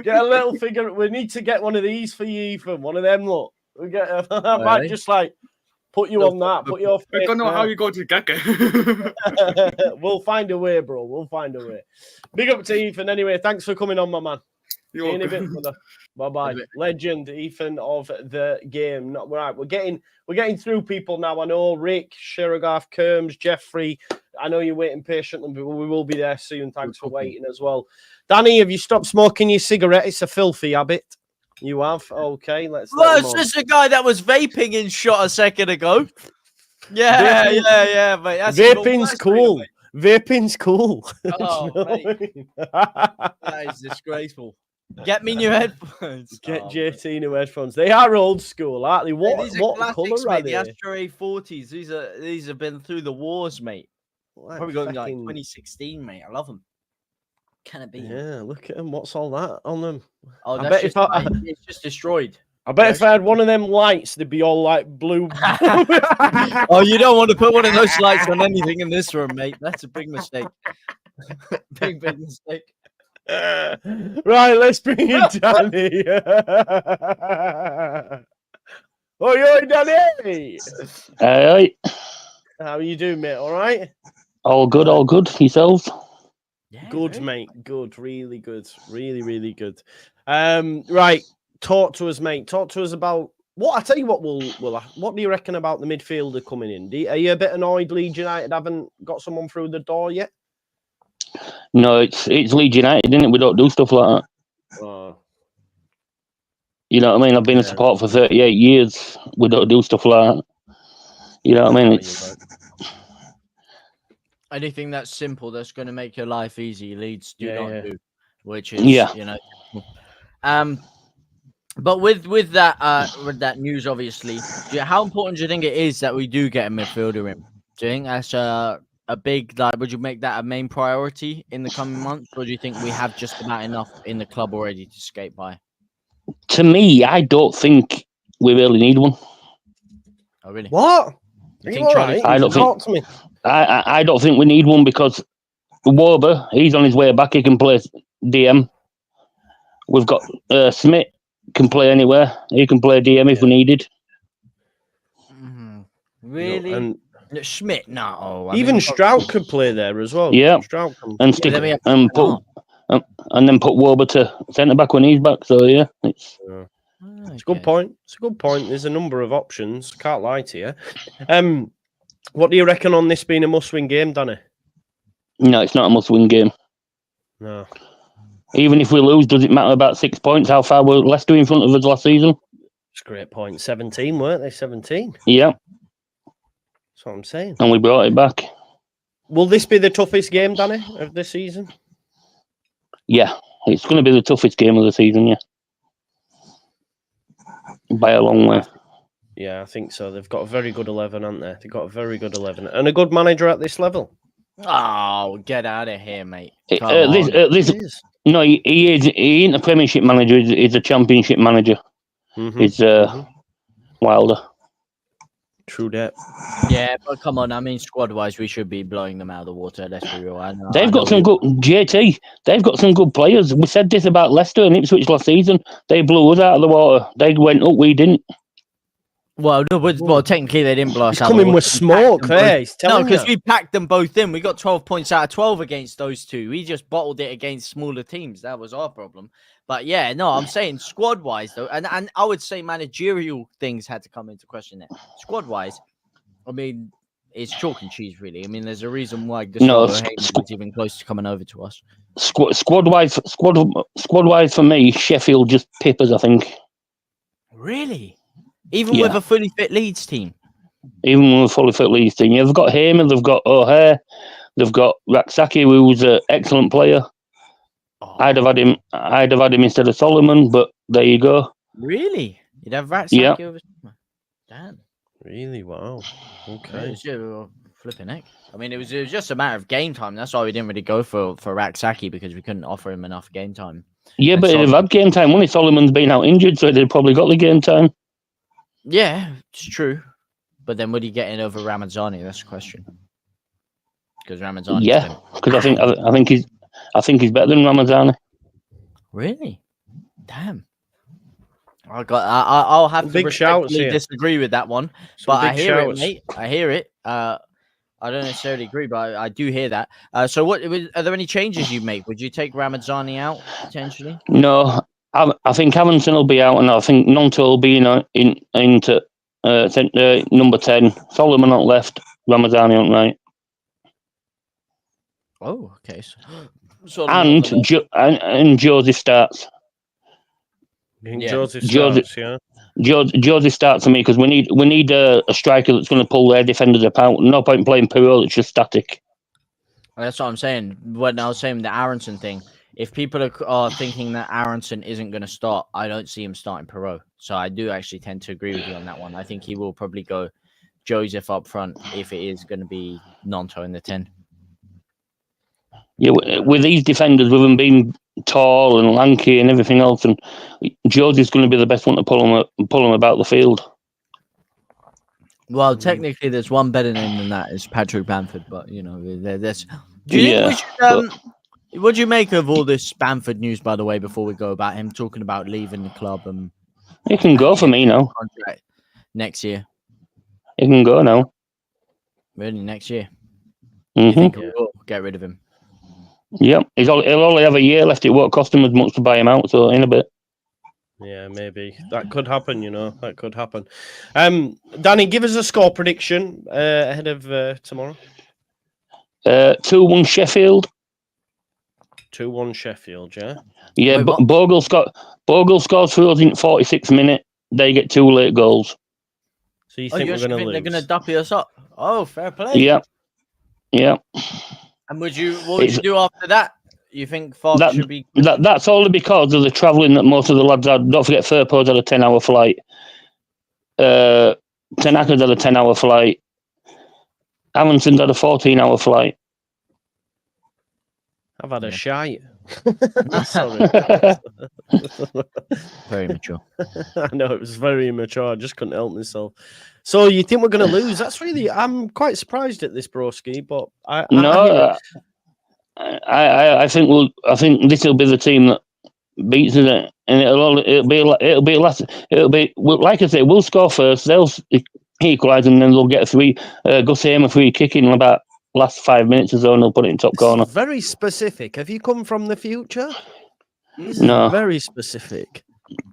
Speaker 1: Get a little figure. We need to get one of these for you, Ethan. One of them, look. We get. I might just like put you on that. Put your.
Speaker 6: I don't know how you go to Gecko.
Speaker 1: We'll find a way, bro. We'll find a way. Big up to Ethan. Anyway, thanks for coming on, my man.
Speaker 6: You're
Speaker 1: Bye-bye. Legend, Ethan of the game. Right, we're getting through people now. I know Rick, Sherigarth, Kerms, Jeffrey. I know you're waiting patiently, but we will be there soon. Thanks for waiting as well. Danny, have you stopped smoking your cigarette? It's a filthy habit. You have? Okay, let's.
Speaker 2: Well, it's just a guy that was vaping in shot a second ago. Yeah, mate.
Speaker 1: Vaping's cool. Vaping's cool.
Speaker 2: Oh, mate. That is disgraceful. Get me new headphones.
Speaker 1: Get JT new headphones. They are old school, aren't they? What colour are they?
Speaker 2: The Astro A40s. These have been through the wars, mate. Probably got like 2016, mate. I love them. Can it be?
Speaker 1: Yeah, look at them. What's all that on them?
Speaker 2: Oh, it's just destroyed.
Speaker 1: I bet if I had one of them lights, they'd be all like blue.
Speaker 2: Oh, you don't want to put one of those lights on anything in this room, mate. That's a big mistake. Big mistake.
Speaker 1: Right, let's bring in Danny. Oh, you're Danny.
Speaker 7: Alright.
Speaker 1: How are you doing, mate? All right?
Speaker 7: All good, all good. Yourselves?
Speaker 2: Yeah,
Speaker 1: Good,
Speaker 2: very
Speaker 1: mate. Good. Really good. Really, really good. Right. Talk to us, mate. Talk to us about what I tell you what what do you reckon about the midfielder coming in? Are you a bit annoyed Leeds United haven't got someone through the door yet?
Speaker 7: No, it's Leeds United, isn't it? We don't do stuff like that.
Speaker 1: Oh,
Speaker 7: You know what I mean? I've been a support for 38 years. We don't do stuff like that. You know what I mean? It's
Speaker 2: anything that's simple that's going to make your life easy. Leeds do not do, which is you know. But with that news, obviously, how important do you think it is that we do get a midfielder in? Do you think that's a big, like, would you make that a main priority in the coming months, or do you think we have just about enough in the club already to skate by?
Speaker 7: To me, I don't think we really need one.
Speaker 2: Oh, really?
Speaker 1: what?
Speaker 2: You think Charlie?
Speaker 7: I don't
Speaker 1: Talk to me.
Speaker 7: I don't think we need one because Warber, he's on his way back. He can play DM. We've got Smith can play anywhere. He can play DM if we needed.
Speaker 2: Really?
Speaker 1: And
Speaker 2: Schmidt? No.
Speaker 1: even Strout could play there as well.
Speaker 7: Yeah.
Speaker 1: Strout can
Speaker 7: And stick and then put Warber to centre back when he's back. So yeah, it's
Speaker 1: a good point. It's a good point. There's a number of options. Can't lie to you. What do you reckon on this being a must-win game, Danny?
Speaker 7: No, it's not a must-win game.
Speaker 1: No.
Speaker 7: Even if we lose, does it matter about 6 points? How far were Leicester in front of us last season?
Speaker 1: It's a great point. 17, weren't they? 17.
Speaker 7: Yeah.
Speaker 1: That's what I'm saying.
Speaker 7: And we brought it back.
Speaker 1: Will this be the toughest game, Danny, of this season?
Speaker 7: Yeah, it's going to be the toughest game of the season, yeah. By a long way.
Speaker 1: Yeah, I think so. They've got a very good 11, haven't they? They've got a very good 11. And a good manager at this level.
Speaker 2: Oh, get out of here, mate.
Speaker 7: No, he is. He ain't a Premiership manager. He's a Championship manager. He's Wilder.
Speaker 1: True that.
Speaker 2: Yeah, but come on. I mean, squad-wise, we should be blowing them out of the water. Let's be real.
Speaker 7: They've got some good JT. They've got some good players. We said this about Leicester and Ipswich last season. They blew us out of the water. They went up. We didn't.
Speaker 2: Well, technically they didn't blow us out.
Speaker 1: Coming with smoke, hey?
Speaker 2: No, because we packed them both in. We got 12 points out of 12 against those two. We just bottled it against smaller teams. That was our problem. But yeah, no, I'm saying squad-wise though, and I would say managerial things had to come into question there. Squad-wise, I mean, it's chalk and cheese, really. I mean, there's a reason why is even close to coming over to us.
Speaker 7: Squad-wise for me, Sheffield just pippers, I think.
Speaker 2: Really? Even with a fully fit Leeds team?
Speaker 7: Even with a fully fit Leeds team. Yeah, they've got Heyman, they've got O'Hare, they've got Raksaki, who's an excellent player. Oh. I'd have had him instead of Solomon, but there you go.
Speaker 2: Really? You'd have Raksaki over Solomon? Damn.
Speaker 1: Really? Wow. Okay.
Speaker 2: Flipping heck. I mean, it was just a matter of game time. That's why we didn't really go for Raksaki, because we couldn't offer him enough game time.
Speaker 7: Yeah, but he'd have had game time. Only Solomon's been out injured, so they'd probably got the game time.
Speaker 2: Yeah, it's true. But then would he get in over Ramazani? That's the question. Because Ramazani.
Speaker 7: Yeah, because I think he's better than Ramazani.
Speaker 2: Really? Damn. I'll have to respectfully disagree with that one. But I hear it, mate. I hear it. I don't necessarily agree, but I do hear that. So what are there any changes you make? Would you take Ramazani out potentially?
Speaker 7: No. I think Avanson will be out, and I think Nonto will be into number 10. Solomon on left, Ramazani on right.
Speaker 2: Oh, okay.
Speaker 7: And Joseph starts.
Speaker 1: Joseph starts, yeah.
Speaker 7: Joseph starts for me because we need a striker that's going to pull their defenders apart. No point playing Perot that's just static.
Speaker 2: That's what I'm saying. When I was saying the Aronson thing. If people are thinking that Aronson isn't going to start, I don't see him starting Perot. So I do actually tend to agree with you on that one. I think he will probably go Joseph up front if it is going to be Nonto in the 10.
Speaker 7: Yeah, with these defenders, with them being tall and lanky and everything else, and Joseph's going to be the best one to pull him about the field.
Speaker 2: Well, technically, there's one better name than that. It's Patrick Bamford, but you know, there's. Do you think we should? What do you make of all this Bamford news, by the way, before we go, about him talking about leaving the club?
Speaker 7: He can go for me now.
Speaker 2: Contract next year.
Speaker 7: He can go now.
Speaker 2: Really, next year?
Speaker 7: Mm-hmm.
Speaker 2: You think we'll get rid of him?
Speaker 7: Yep. He'll only have a year left. It won't cost him as much to buy him out, so in a bit.
Speaker 1: Yeah, maybe. That could happen, you know. That could happen. Danny, give us a score prediction ahead of tomorrow.
Speaker 7: 2-1 Sheffield.
Speaker 1: 2-1 Sheffield, yeah?
Speaker 7: Yeah,
Speaker 2: Wait,
Speaker 7: but
Speaker 2: what?
Speaker 7: Bogle scores for us in 46 minutes. They get 2 late goals.
Speaker 1: So you think we're going to lose?
Speaker 2: They're going to duppy us up? Oh, fair play.
Speaker 7: Yeah. Yeah.
Speaker 2: And what would you do after that? You think Fox should be...
Speaker 7: That's only because of the travelling that most of the lads had. Don't forget, Firpo's had a 10-hour flight. Tanaka's had a 10-hour flight. Amundsen's had a 14-hour flight.
Speaker 1: I've had a shite. Sorry.
Speaker 2: Very mature.
Speaker 1: I know, it was very immature. I just couldn't help myself. So you think we're going to lose? That's really... I'm quite surprised at this, broski, but I think this will be the team that beats it, and it'll be like I say, we'll score first, they'll equalise, and then they'll get Gus Hamer free kick in about last 5 minutes or so, and they'll put it in top corner. Very specific. Have you come from the future?
Speaker 7: No.
Speaker 1: Very specific.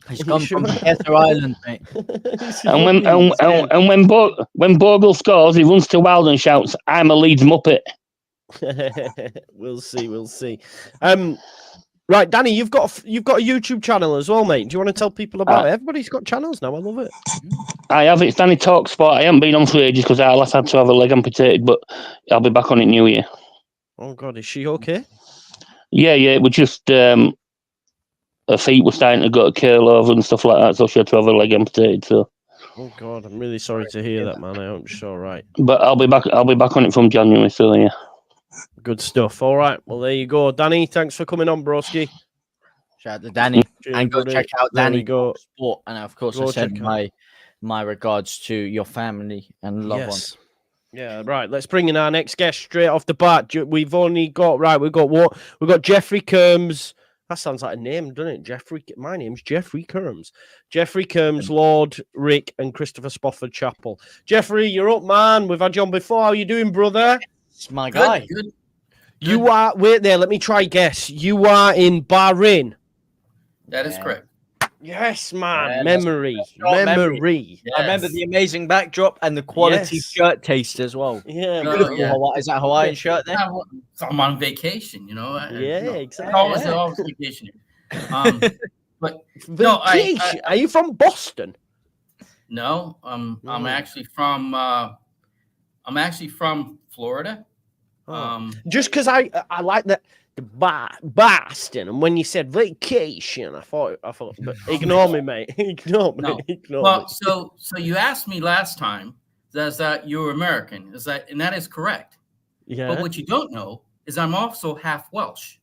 Speaker 2: He's come from Ether Island, mate.
Speaker 7: And when Bogle scores, he runs to Wild and shouts, "I'm a Leeds Muppet."
Speaker 1: We'll see. Right, Danny, you've got a YouTube channel as well, mate. Do you want to tell people about it? Everybody's got channels now. I love it.
Speaker 7: I have. It's Danny Talk Sport. I haven't been on for ages because I last had to have a leg amputated, but I'll be back on it New Year.
Speaker 1: Oh God, is she okay?
Speaker 7: Yeah. It was just her feet were starting to go to curl over and stuff like that, so she had to have her leg amputated. So.
Speaker 1: Oh God, I'm really sorry to hear that, man. I hope she's all right.
Speaker 7: But I'll be back on it from January. So yeah.
Speaker 1: Good stuff. All right. Well, there you go. Danny, thanks for coming on, broski.
Speaker 2: Shout out to Danny. And go
Speaker 1: buddy.
Speaker 2: check out Danny
Speaker 1: go.
Speaker 2: Sport. And of course, I send my regards to your family and loved ones.
Speaker 1: Yeah, right. Let's bring in our next guest straight off the bat. We've got Jeffrey Kerms. That sounds like a name, doesn't it? Jeffrey. My name's Jeffrey Kerms. Jeffrey Kerms, Lord, Rick, and Christopher Spofford Chapel. Jeffrey, you're up, man. We've had you on before. How you doing, brother?
Speaker 2: It's my guy.
Speaker 8: Good.
Speaker 1: You are. Wait there. Let me try guess. You are in Bahrain.
Speaker 8: That is correct.
Speaker 1: Yes, man.
Speaker 2: Yeah,
Speaker 1: memory.
Speaker 2: Yes. I remember the amazing backdrop and the quality shirt taste as well.
Speaker 1: Yeah.
Speaker 2: Is that a Hawaiian shirt there?
Speaker 8: I'm on vacation, you know.
Speaker 1: Exactly.
Speaker 8: Always vacation. But no,
Speaker 1: are you from Boston?
Speaker 8: No, I'm actually from Florida.
Speaker 1: Just because I like the Boston, and when you said vacation, I thought, but ignore me, mate. Ignore me.
Speaker 8: So you asked me last time that you're American, and that is correct.
Speaker 1: Yeah.
Speaker 8: But what you don't know is I'm also half Welsh.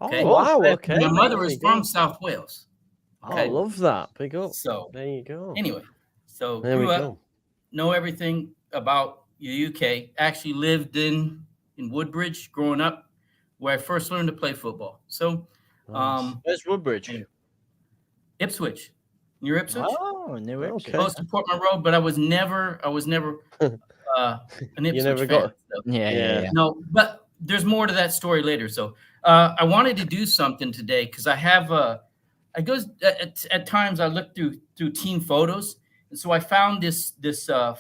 Speaker 8: Okay?
Speaker 1: Oh wow, okay.
Speaker 8: My mother is from South Wales.
Speaker 1: Okay. I love that. Big up.
Speaker 8: So
Speaker 1: there you go.
Speaker 8: Anyway, so
Speaker 1: there
Speaker 8: grew up, know everything about the UK. Actually lived in Woodbridge growing up, where I first learned to play football. So,
Speaker 2: where's Woodbridge?
Speaker 8: Ipswich. Near Ipswich.
Speaker 2: Oh, near Ipswich.
Speaker 8: Close to Portman Road, but I was never an Ipswich fan.
Speaker 2: Yeah.
Speaker 8: No, but there's more to that story later. So, I wanted to do something today because I have at times I look through team photos, and so I found this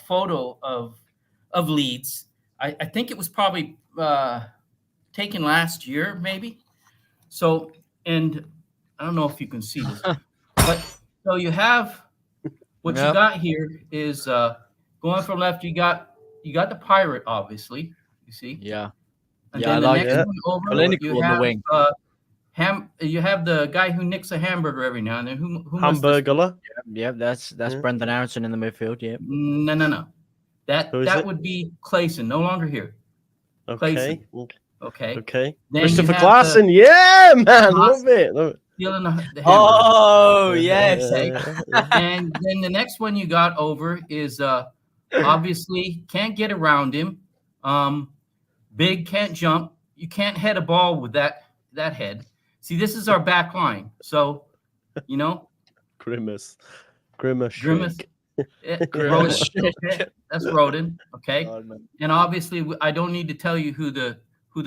Speaker 8: photo of Leeds. I think it was probably taken last year, maybe. So, and I don't know if you can see this, but so you have what you got here is going from left. You got the pirate, obviously. You see,
Speaker 2: yeah.
Speaker 8: And then the next one over, you have
Speaker 2: the wing.
Speaker 8: You have the guy who nicks a hamburger every now and then. Who
Speaker 1: Hamburglar?
Speaker 2: Yeah, that's Brendan Aronson in the midfield. Yeah.
Speaker 8: No. That would be Clayson, no longer here.
Speaker 1: Okay.
Speaker 8: Okay. Then
Speaker 1: Christopher Claassen. Yeah, man. Love it.
Speaker 8: Stealing the hamburger.
Speaker 2: Oh, yes.
Speaker 8: And then the next one you got over is obviously can't get around him. Big, can't jump. You can't head a ball with that that head. See, this is our back line. So, you know,
Speaker 1: Grimace.
Speaker 8: Grimace.
Speaker 1: Shake.
Speaker 8: Grimace. That's Roden. Okay. And obviously, I don't need to tell you who the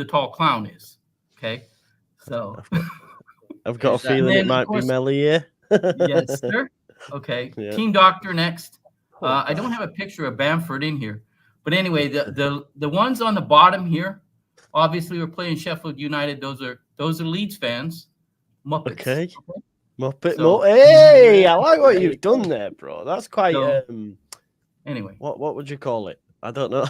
Speaker 8: tall clown is. Okay. So
Speaker 1: I've got a feeling it might be Melly here.
Speaker 8: Yes, sir. Okay. Yeah. Team Doctor next. I don't have a picture of Bamford in here. But anyway, the ones on the bottom here, obviously we're playing Sheffield United. Those are Leeds fans. Muppets. Okay.
Speaker 1: Muppet. So, hey, I like what you've done there, bro. That's quite.
Speaker 8: Anyway,
Speaker 1: what would you call it? I don't know.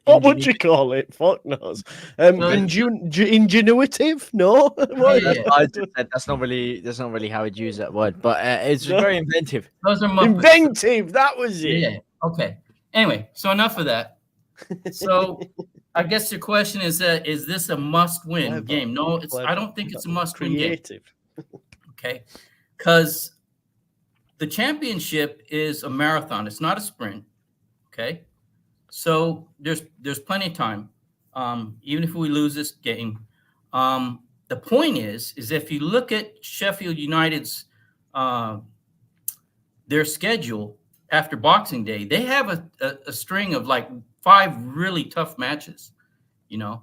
Speaker 2: What
Speaker 1: would you call it? Fuck knows. Ingenuitive? No.
Speaker 2: I just said that's not really how I'd use that word, but it's very inventive.
Speaker 8: Those are Muppets.
Speaker 1: Inventive. That was it.
Speaker 8: Yeah. Okay. Anyway, so enough of that. So I guess the question is this a must-win game? No, I don't think it's a must-win game. Okay, because the championship is a marathon. It's not a sprint. Okay, so there's plenty of time. Even if we lose this game, the point is if you look at Sheffield United's their schedule after Boxing Day, they have a string of like 5 really tough matches, you know,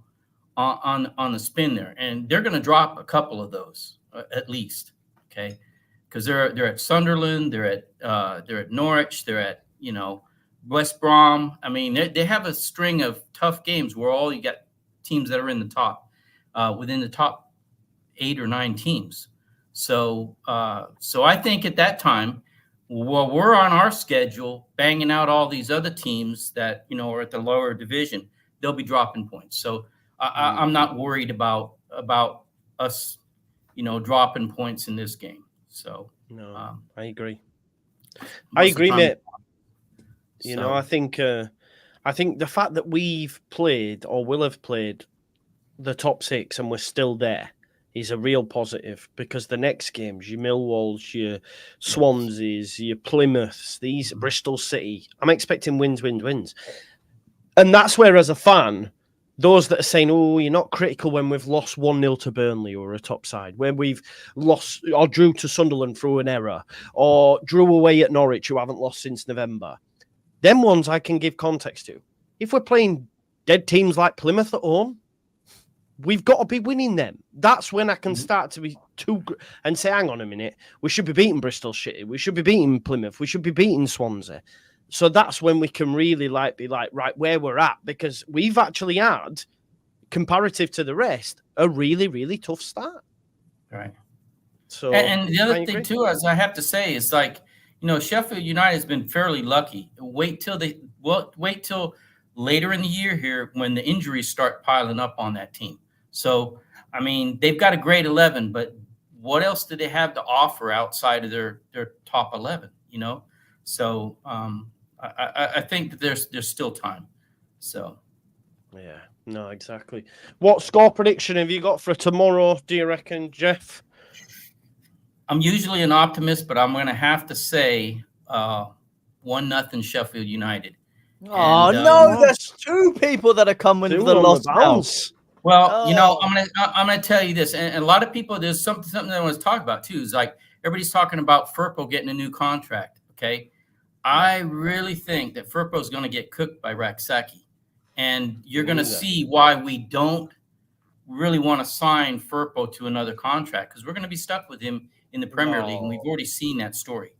Speaker 8: on the spin there, and they're going to drop a couple of those at least, okay, because they're at Sunderland, they're at Norwich, they're at West Brom. I mean, they have a string of tough games where all you got teams that are in the top, within the top 8 or 9 teams. So I think at that time, well, we're on our schedule, banging out all these other teams that are at the lower division. They'll be dropping points. So I'm not worried about us, dropping points in this game. So
Speaker 1: no, I agree. I agree, mate. I think the fact that we've played or will have played the top 6 and we're still there is a real positive, because the next games, your Millwalls, your Swanseas, your Plymouths, these Bristol City, I'm expecting wins. And that's where, as a fan, those that are saying, oh, you're not critical when we've lost 1-0 to Burnley or a top side, where we've lost or drew to Sunderland through an error, or drew away at Norwich, who haven't lost since November. Them ones I can give context to. If we're playing dead teams like Plymouth at home, we've got to be winning them. That's when I can start to be and say, hang on a minute, we should be beating Bristol City, we should be beating Plymouth, we should be beating Swansea. So that's when we can really be like, right, where we're at, because we've actually had, comparative to the rest, a really, really tough start.
Speaker 8: Right.
Speaker 1: So,
Speaker 8: and the other thing too, as I have to say, is like, Sheffield United has been fairly lucky. Wait till later in the year here when the injuries start piling up on that team. So, I mean, they've got a great 11, but what else do they have to offer outside of their top 11? So I think that there's still time. So,
Speaker 1: yeah, no, exactly. What score prediction have you got for tomorrow? Do you reckon, Jeff?
Speaker 8: I'm usually an optimist, but I'm going to have to say 1-0 Sheffield United.
Speaker 2: Oh, no, there's 2 people that are coming with the lost bounce.
Speaker 8: Well, I'm gonna tell you this, and a lot of people, there's something I want to talk about too. Is like everybody's talking about Firpo getting a new contract. Okay, I really think that Firpo is going to get cooked by Raksaki, and you're going to see why we don't really want to sign Firpo to another contract, because we're going to be stuck with him in the Premier League, and we've already seen that story.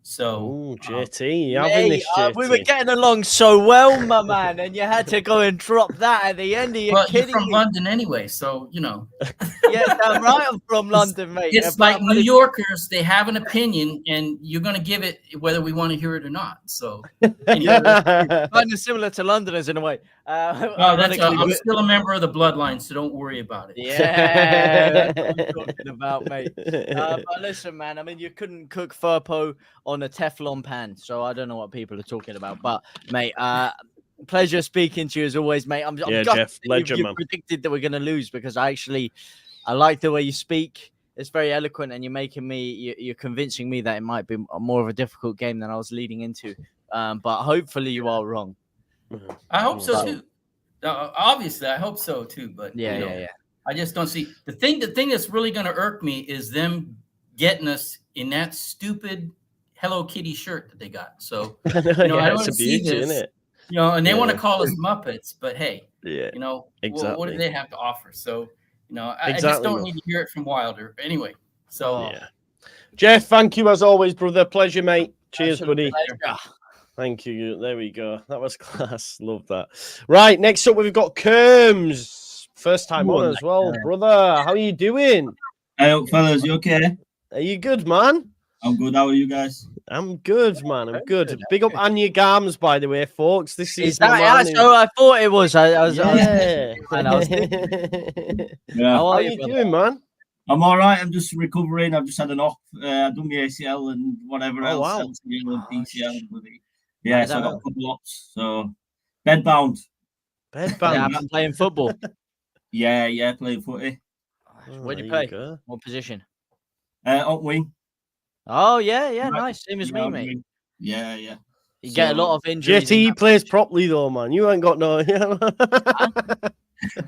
Speaker 8: So,
Speaker 1: JT,
Speaker 2: we were getting along so well, my man, and you had to go and drop that at the end.
Speaker 8: You're from London anyway, so
Speaker 2: Yeah, damn right, I'm from London, mate.
Speaker 8: It's like New Yorkers; they have an opinion, and you're going to give it whether we want to hear it or not. So,
Speaker 2: kind of similar to Londoners in a way.
Speaker 8: I'm still a member of the bloodline, so don't worry about it.
Speaker 2: Yeah, that's what I'm talking about, mate. But listen, man, I mean, you couldn't cook Firpo on a Teflon pan, so I don't know what people are talking about. But, mate, pleasure speaking to you as always, mate. I'm
Speaker 1: Jeff, legend,
Speaker 2: you predicted that we're going to lose, because I like the way you speak. It's very eloquent, and you're convincing me that it might be more of a difficult game than I was leading into. But hopefully you are wrong.
Speaker 8: I hope so too. Obviously, I hope so too. But
Speaker 2: yeah.
Speaker 8: I just don't see the thing. The thing that's really going to irk me is them getting us in that stupid Hello Kitty shirt that they got. So I don't want to see this, isn't it? And they want to call us Muppets, but hey, exactly. What do they have to offer? So I just don't need to hear it from Wilder. Anyway, so
Speaker 1: Jeff, thank you as always, brother. Pleasure, mate. Cheers, buddy. Thank you. There we go. That was class. Love that. Right, next up we've got Kerms. First time on as well, brother. How are you doing?
Speaker 9: Hey, fellas, you okay?
Speaker 1: Are you good, man?
Speaker 9: I'm good. How are you guys?
Speaker 1: I'm good, man. I'm good. Big up Anya Gams, by the way, folks. This is
Speaker 2: that. So I thought it was. I was
Speaker 1: How are you doing, man?
Speaker 9: I'm all right. I'm just recovering. I've just had an off. I've done my ACL and whatever else.
Speaker 1: Wow.
Speaker 9: LCL and PCL. Yeah, so I got a couple ops. So bedbound.
Speaker 2: I've been playing football.
Speaker 9: Yeah, playing footy.
Speaker 2: Where do you play? What position?
Speaker 9: On wing.
Speaker 2: Oh yeah, nice. Same as me, mate.
Speaker 9: Yeah.
Speaker 2: You get a lot of injuries.
Speaker 1: JT plays properly though, man. You ain't got no.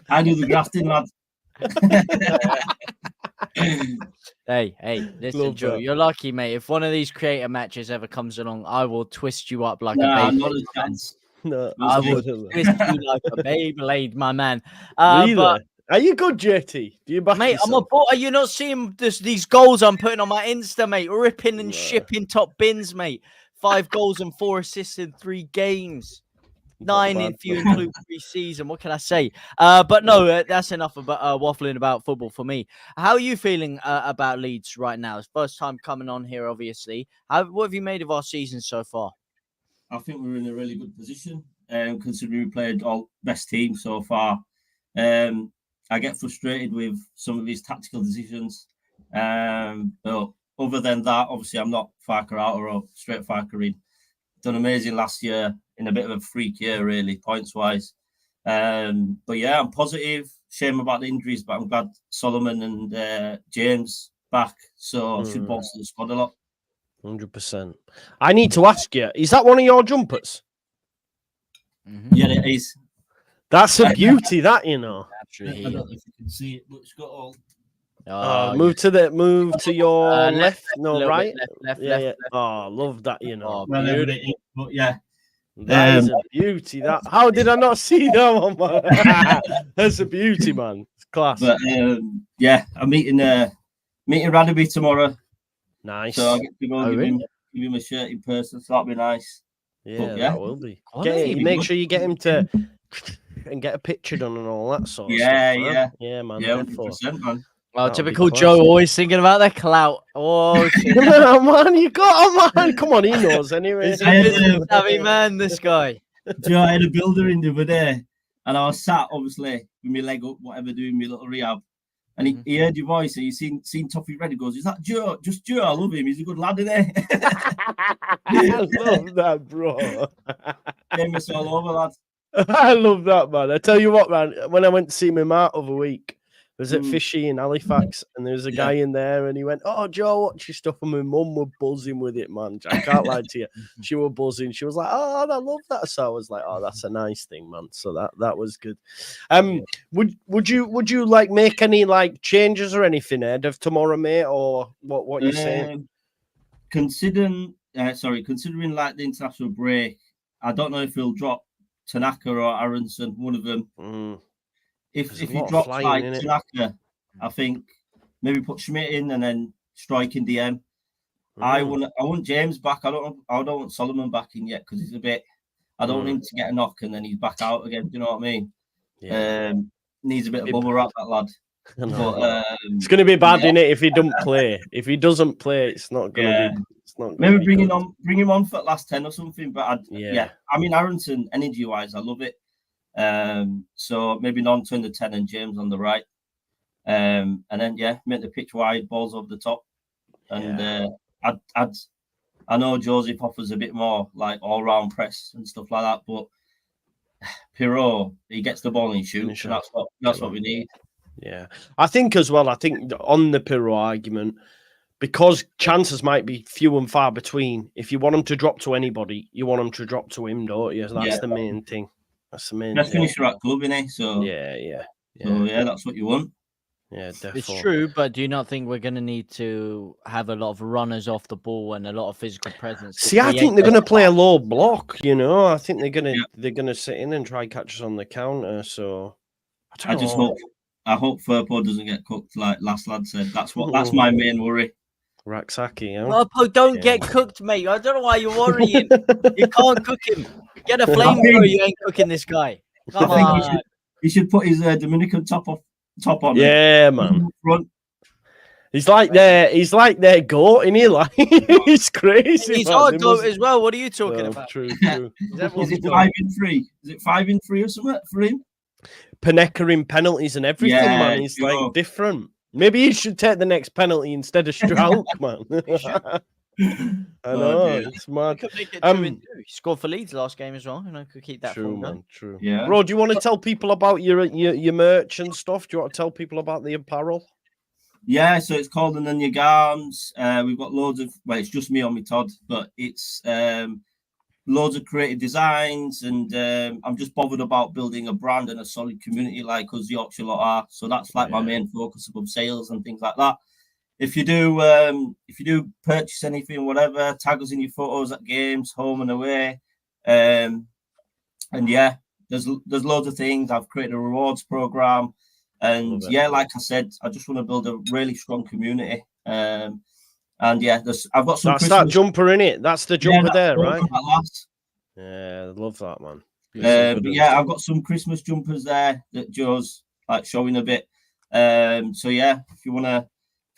Speaker 9: I do the grafting, lad.
Speaker 2: Hey, listen, Joe. You're lucky, mate. If one of these creator matches ever comes along, I will twist you up like a baby.
Speaker 9: Not a chance.
Speaker 1: No,
Speaker 2: I will twist you like a Beyblade, my man.
Speaker 1: Really?
Speaker 2: But
Speaker 1: are you good, JT? Do you back
Speaker 2: mate,
Speaker 1: yourself?
Speaker 2: I'm a bot. Are you not seeing these goals I'm putting on my Insta, mate? Ripping and shipping top bins, mate. 5 goals and 4 assists in 3 games. 9 if you include pre-season. What can I say? But no, that's enough about waffling about football for me. How are you feeling about Leeds right now? It's first time coming on here, obviously. What have you made of our season so far?
Speaker 9: I think we're in a really good position, considering we played all best team so far. I get frustrated with some of these tactical decisions. But other than that, obviously, I'm not Farker out or straight Farker in. Done amazing last year in a bit of a freak year, really, points-wise. But yeah, I'm positive. Shame about the injuries, but I'm glad Solomon and James back. So I should bolster the squad a lot.
Speaker 1: 100%. I need to ask you, is that one of your jumpers?
Speaker 9: Yeah, it is.
Speaker 1: That's a beauty, that, you know.
Speaker 9: I don't know if you can see it, but it's got all.
Speaker 1: Move to your left, no, right?
Speaker 2: Left.
Speaker 1: Oh, love that, you know.
Speaker 9: But yeah.
Speaker 1: That is a beauty. How did I not see that one, man? That's a beauty, man. It's class.
Speaker 9: But yeah, I'm meeting Radaby tomorrow.
Speaker 1: Nice.
Speaker 9: So I get to go give him a shirt in person. So that'll be nice.
Speaker 1: Yeah, that will be. Make sure you get him to and get a picture done and all that sort of stuff. Man. Yeah, man.
Speaker 9: Yeah, 100%, man.
Speaker 2: Oh, typical Joe, always thinking about the clout. Oh,
Speaker 1: man, you got him, man. Come on, he knows anyway.
Speaker 2: He's a savvy man, this guy.
Speaker 9: Joe, I had a builder in the other day, and I was sat, obviously, with my leg up, whatever, doing my little rehab. And he heard your voice, and he seen Toffee Red. He goes, "Is that Joe? Just Joe? I love him. He's a good lad, isn't he?"
Speaker 1: I love that, bro.
Speaker 9: Gave us all over, lad.
Speaker 1: I love that, man. I tell you what, man. When I went to see my mate over week, I was at Fishy in Halifax, and there was a guy in there, and he went, "Oh, Joe, watch your stuff." And my mum were buzzing with it, man. I can't lie to you. She was buzzing. She was like, "Oh, I love that." So I was like, "Oh, that's a nice thing, man." So that was good. Would you like make any like changes or anything ahead of tomorrow, mate, or what you saying?
Speaker 9: Considering like the international break, I don't know if he'll drop Tanaka or Aronson, one of them. If he drops like Tanaka, I think maybe put Schmidt in and then strike in DM. I want James back. I don't want Solomon back in yet because he's a bit. I don't want him to get a knock and then he's back out again. Do you know what I mean? Yeah. Needs a bit of bubble wrap, that lad. But,
Speaker 1: it's going to be bad, innit, if he doesn't play. If he doesn't play, it's not going to be. It's not.
Speaker 9: Maybe bring him on for the last 10 or something. But I mean, Aronson, energy wise, I love it. So maybe Nonto in the 10 and James on the right. And then make the pitch wide, balls over the top. And I know Joseph offers a bit more like all-round press and stuff like that, but Pirot, he gets the ball and he shoots, and that's what we need.
Speaker 1: Yeah. I think as well, on the Pirot argument, because chances might be few and far between, if you want him to drop to anybody, you want him to drop to him, don't you? That's the main thing. That's the main
Speaker 9: Best finisher at club, innit? So
Speaker 1: yeah.
Speaker 9: So that's what you want.
Speaker 1: Yeah, definitely.
Speaker 2: It's true, but do you not think we're going to need to have a lot of runners off the ball and a lot of physical presence?
Speaker 1: See, I think they're going to play a low block. You know, I think they're going to sit in and try catch us on the counter. So
Speaker 9: I just hope Firpo doesn't get cooked, like last lad said. That's my main worry.
Speaker 1: Raksaki,
Speaker 2: Firpo don't get cooked, mate. I don't know why you're worrying. You can't cook him. Get a flamethrower. You ain't cooking this guy. Come on.
Speaker 9: He should put his Dominican top on.
Speaker 1: Yeah, man. He's like their goat, isn't he? Like he's crazy.
Speaker 2: He's our goat as well. What are you talking about?
Speaker 1: True.
Speaker 9: Is it 5-3? Is it 5-3 or something for him?
Speaker 1: Paneka in penalties and everything, man. He's like different. Maybe he should take the next penalty instead of Stroke, man. I know, it's mad.
Speaker 2: He scored for Leeds last game as well. You know, could keep that.
Speaker 1: True, man. True.
Speaker 9: Yeah.
Speaker 1: Bro, do you want to tell people about your merch and stuff? Do you want to tell people about the apparel?
Speaker 9: Yeah, so it's called Anang Garms. We've got loads of. Well, it's just me on my Todd, but it's loads of creative designs, and I'm just bothered about building a brand and a solid community like us Yorkshire lot are. So that's like my main focus above sales and things like that. If you do purchase anything, whatever, tag us in your photos at games, home and away, and yeah, there's loads of things. I've created a rewards program, and yeah, like I said, I just want to build a really strong community. And yeah, I've got some.
Speaker 1: That's that jumper in it. That's the jumper there, right? Yeah, I love that, man.
Speaker 9: But yeah, I've got some Christmas jumpers there that Joe's like showing a bit. So yeah, if you wanna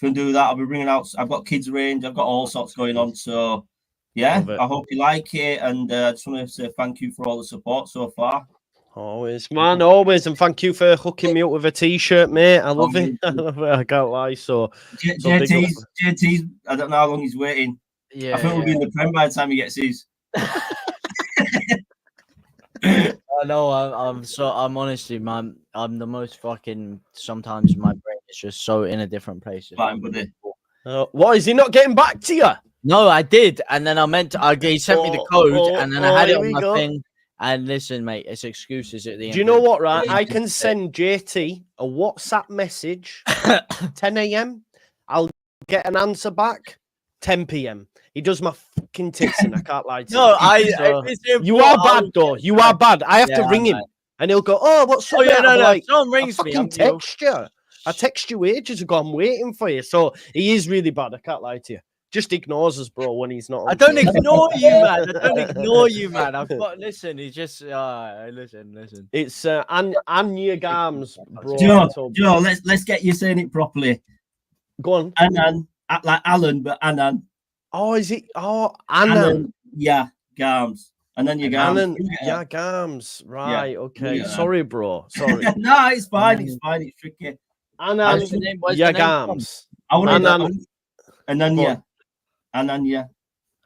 Speaker 9: do that, I'll be bringing out. I've got kids range. I've got all sorts going on. So yeah, I hope you like it, and I just want to say thank you for all the support so far.
Speaker 1: Always, man, always, and thank you for hooking me up with a t-shirt, mate. I love it. I love it. I can't lie. So
Speaker 9: JT's, I don't know how long he's waiting.
Speaker 2: Yeah,
Speaker 9: I think we'll be in the Prem by the time he gets his.
Speaker 2: I know. I'm honestly, man. I'm the most fucking. Sometimes my brain is just so in a different place.
Speaker 9: Fine, buddy.
Speaker 1: What is he not getting back to you?
Speaker 2: No, I did, and then I meant to. He sent me the code, and then I had it on my thing. And listen, mate, it's excuses at the end.
Speaker 1: Do you know what, right? I can send JT a WhatsApp message 10 a.m. I'll get an answer back 10 p.m. He does my fucking tits in. I can't lie to you. You are bad, though. You are bad. I have to ring him, and he'll go, "Oh, what's up?"
Speaker 2: Oh, yeah, no.
Speaker 1: Like,
Speaker 2: someone rings me.
Speaker 1: I text you. I text you ages ago. I'm waiting for you. So he is really bad. I can't lie to you. Just ignores us, bro, when he's not.
Speaker 2: I don't ignore you, man. I don't ignore you, man. I've got listen. He's just listen. It's Anya Garms, bro.
Speaker 9: Joe, let's get you saying it properly.
Speaker 1: Go on.
Speaker 9: Anang, like Alan, but Anang.
Speaker 1: Oh, is it? Oh, Anang.
Speaker 9: Yeah, Garms. And then you Garms.
Speaker 1: Yeah, Garms. Right. Yeah. Okay. Yeah. Sorry, bro. Sorry.
Speaker 9: No, it's fine. It's fine. It's tricky.
Speaker 1: Anang. Yeah, Garms.
Speaker 9: Ananya.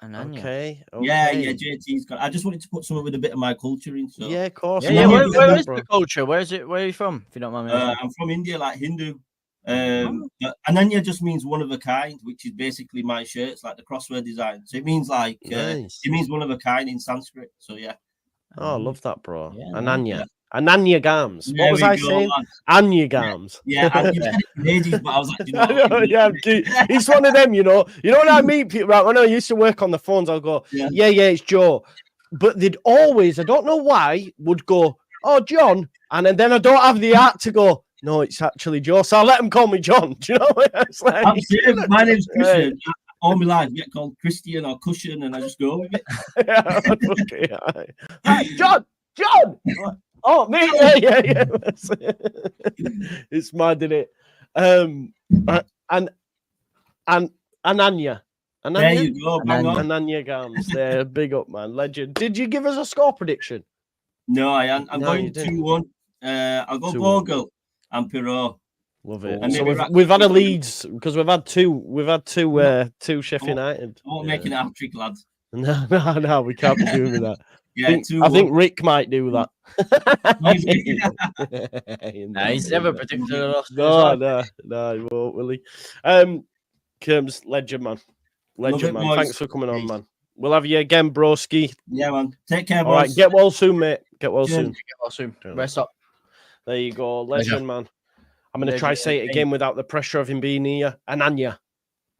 Speaker 1: Okay.
Speaker 9: Yeah, JT's got. I just wanted to put something with a bit of my culture in. So.
Speaker 1: Yeah, of course.
Speaker 2: Yeah, where is the culture? Where is it? Where are you from? If you don't mind me asking.
Speaker 9: I'm from India, like Hindu. But Ananya just means one of a kind, which is basically my shirts, like the crossword design. So it means like it means one of a kind in Sanskrit. So yeah.
Speaker 1: Oh, I love that, bro. Yeah, Ananya. Ananya Garms. What was I saying? Anya Garms.
Speaker 9: Yeah, I've said it for ages, but I was like, you know.
Speaker 1: Yeah, he's one of them, you know. You know when I meet people, right? When I used to work on the phones, I'll go, yeah, it's Joe. But they'd always, I don't know why, would go, oh, John. And then I don't have the art to go, no, it's actually Joe. So I'll let them call me John. Do you know what I'm saying?
Speaker 9: I'm saying, my name's Christian. All my life, I get called Christian or Cushion, and I just go with it.
Speaker 1: Hi, John. Oh, me, yeah. It's mad, isn't it? And Ananya.
Speaker 9: There you go,
Speaker 1: Ananya Garms. There, big up, man, legend. Did you give us a score prediction?
Speaker 9: No, I am. I'm going 2-1. I'll go Bogle and Pirot.
Speaker 1: Love it. So we've had a Leeds because we've had two Sheffield United.
Speaker 9: I won't make it a hat-trick, lads.
Speaker 1: No, we can't be doing that.
Speaker 9: Yeah,
Speaker 1: I think Rick might do that.
Speaker 2: He's never predicted a loss.
Speaker 1: No, he won't, will he? Kerms, legend, man. Legend, man. Thanks for coming on, man. We'll have you again, broski.
Speaker 9: Yeah, man. Take care, boys.
Speaker 1: All right, get well soon, mate. Get well soon.
Speaker 2: Rest up.
Speaker 1: There you go. Legend, man. I'm going to try say it again without the pressure of him being here. Ananya.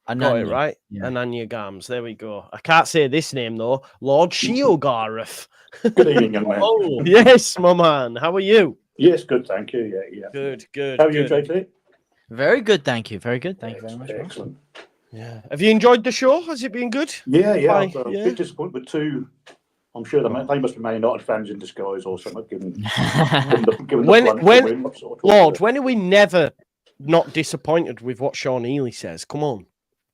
Speaker 1: Got it right? Yeah. Ananya Gams. There we go. I can't say this name, though. Lord Shiogareth.
Speaker 10: Good evening, young man.
Speaker 1: Oh, yes, my man. How are you?
Speaker 10: Yes, good, thank you. Yeah.
Speaker 1: Good.
Speaker 10: How are you, JT?
Speaker 2: Very good, thank you. Very good. Thank you very much.
Speaker 10: Excellent.
Speaker 1: Yeah. Have you enjoyed the show? Has it been good?
Speaker 10: Yeah. I'm a bit disappointed with two. I'm sure they must be Man United fans in disguise or something. Given
Speaker 1: Lord, when are we never not disappointed with what Sean Healy says? Come on.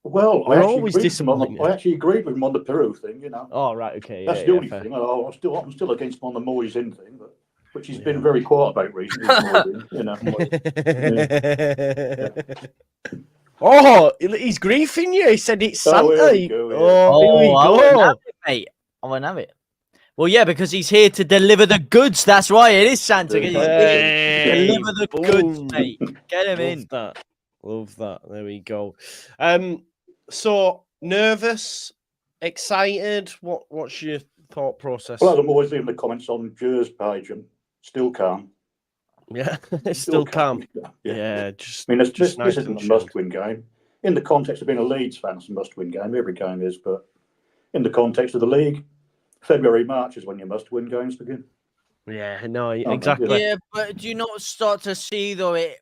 Speaker 10: Well,
Speaker 1: we're always disappointed.
Speaker 10: I actually agreed with him on the Peru thing, you know.
Speaker 1: Oh, right, okay.
Speaker 10: That's the only thing. I'm still against him on the Moyes in thing, which he's been very quiet about recently. You know.
Speaker 1: Oh, he's griefing you. He said it's Santa.
Speaker 10: Here we go.
Speaker 2: Mate. I won't have it. Well, yeah, because he's here to deliver the goods. That's why it is Santa. Deliver the goods, mate. Get him in.
Speaker 1: Love that. There we go. So nervous, excited. What's your thought process?
Speaker 10: Well, I'm always leaving the comments on JUSTJOE's page and still calm.
Speaker 1: Yeah, it's still calm. Yeah,
Speaker 10: I mean, this isn't a must-win game. In the context of being a Leeds fan, it's a must-win game. Every game is, but in the context of the league, February, March is when your must-win games begin.
Speaker 1: Yeah, no, exactly.
Speaker 2: Yeah, but do you not start to see, though, it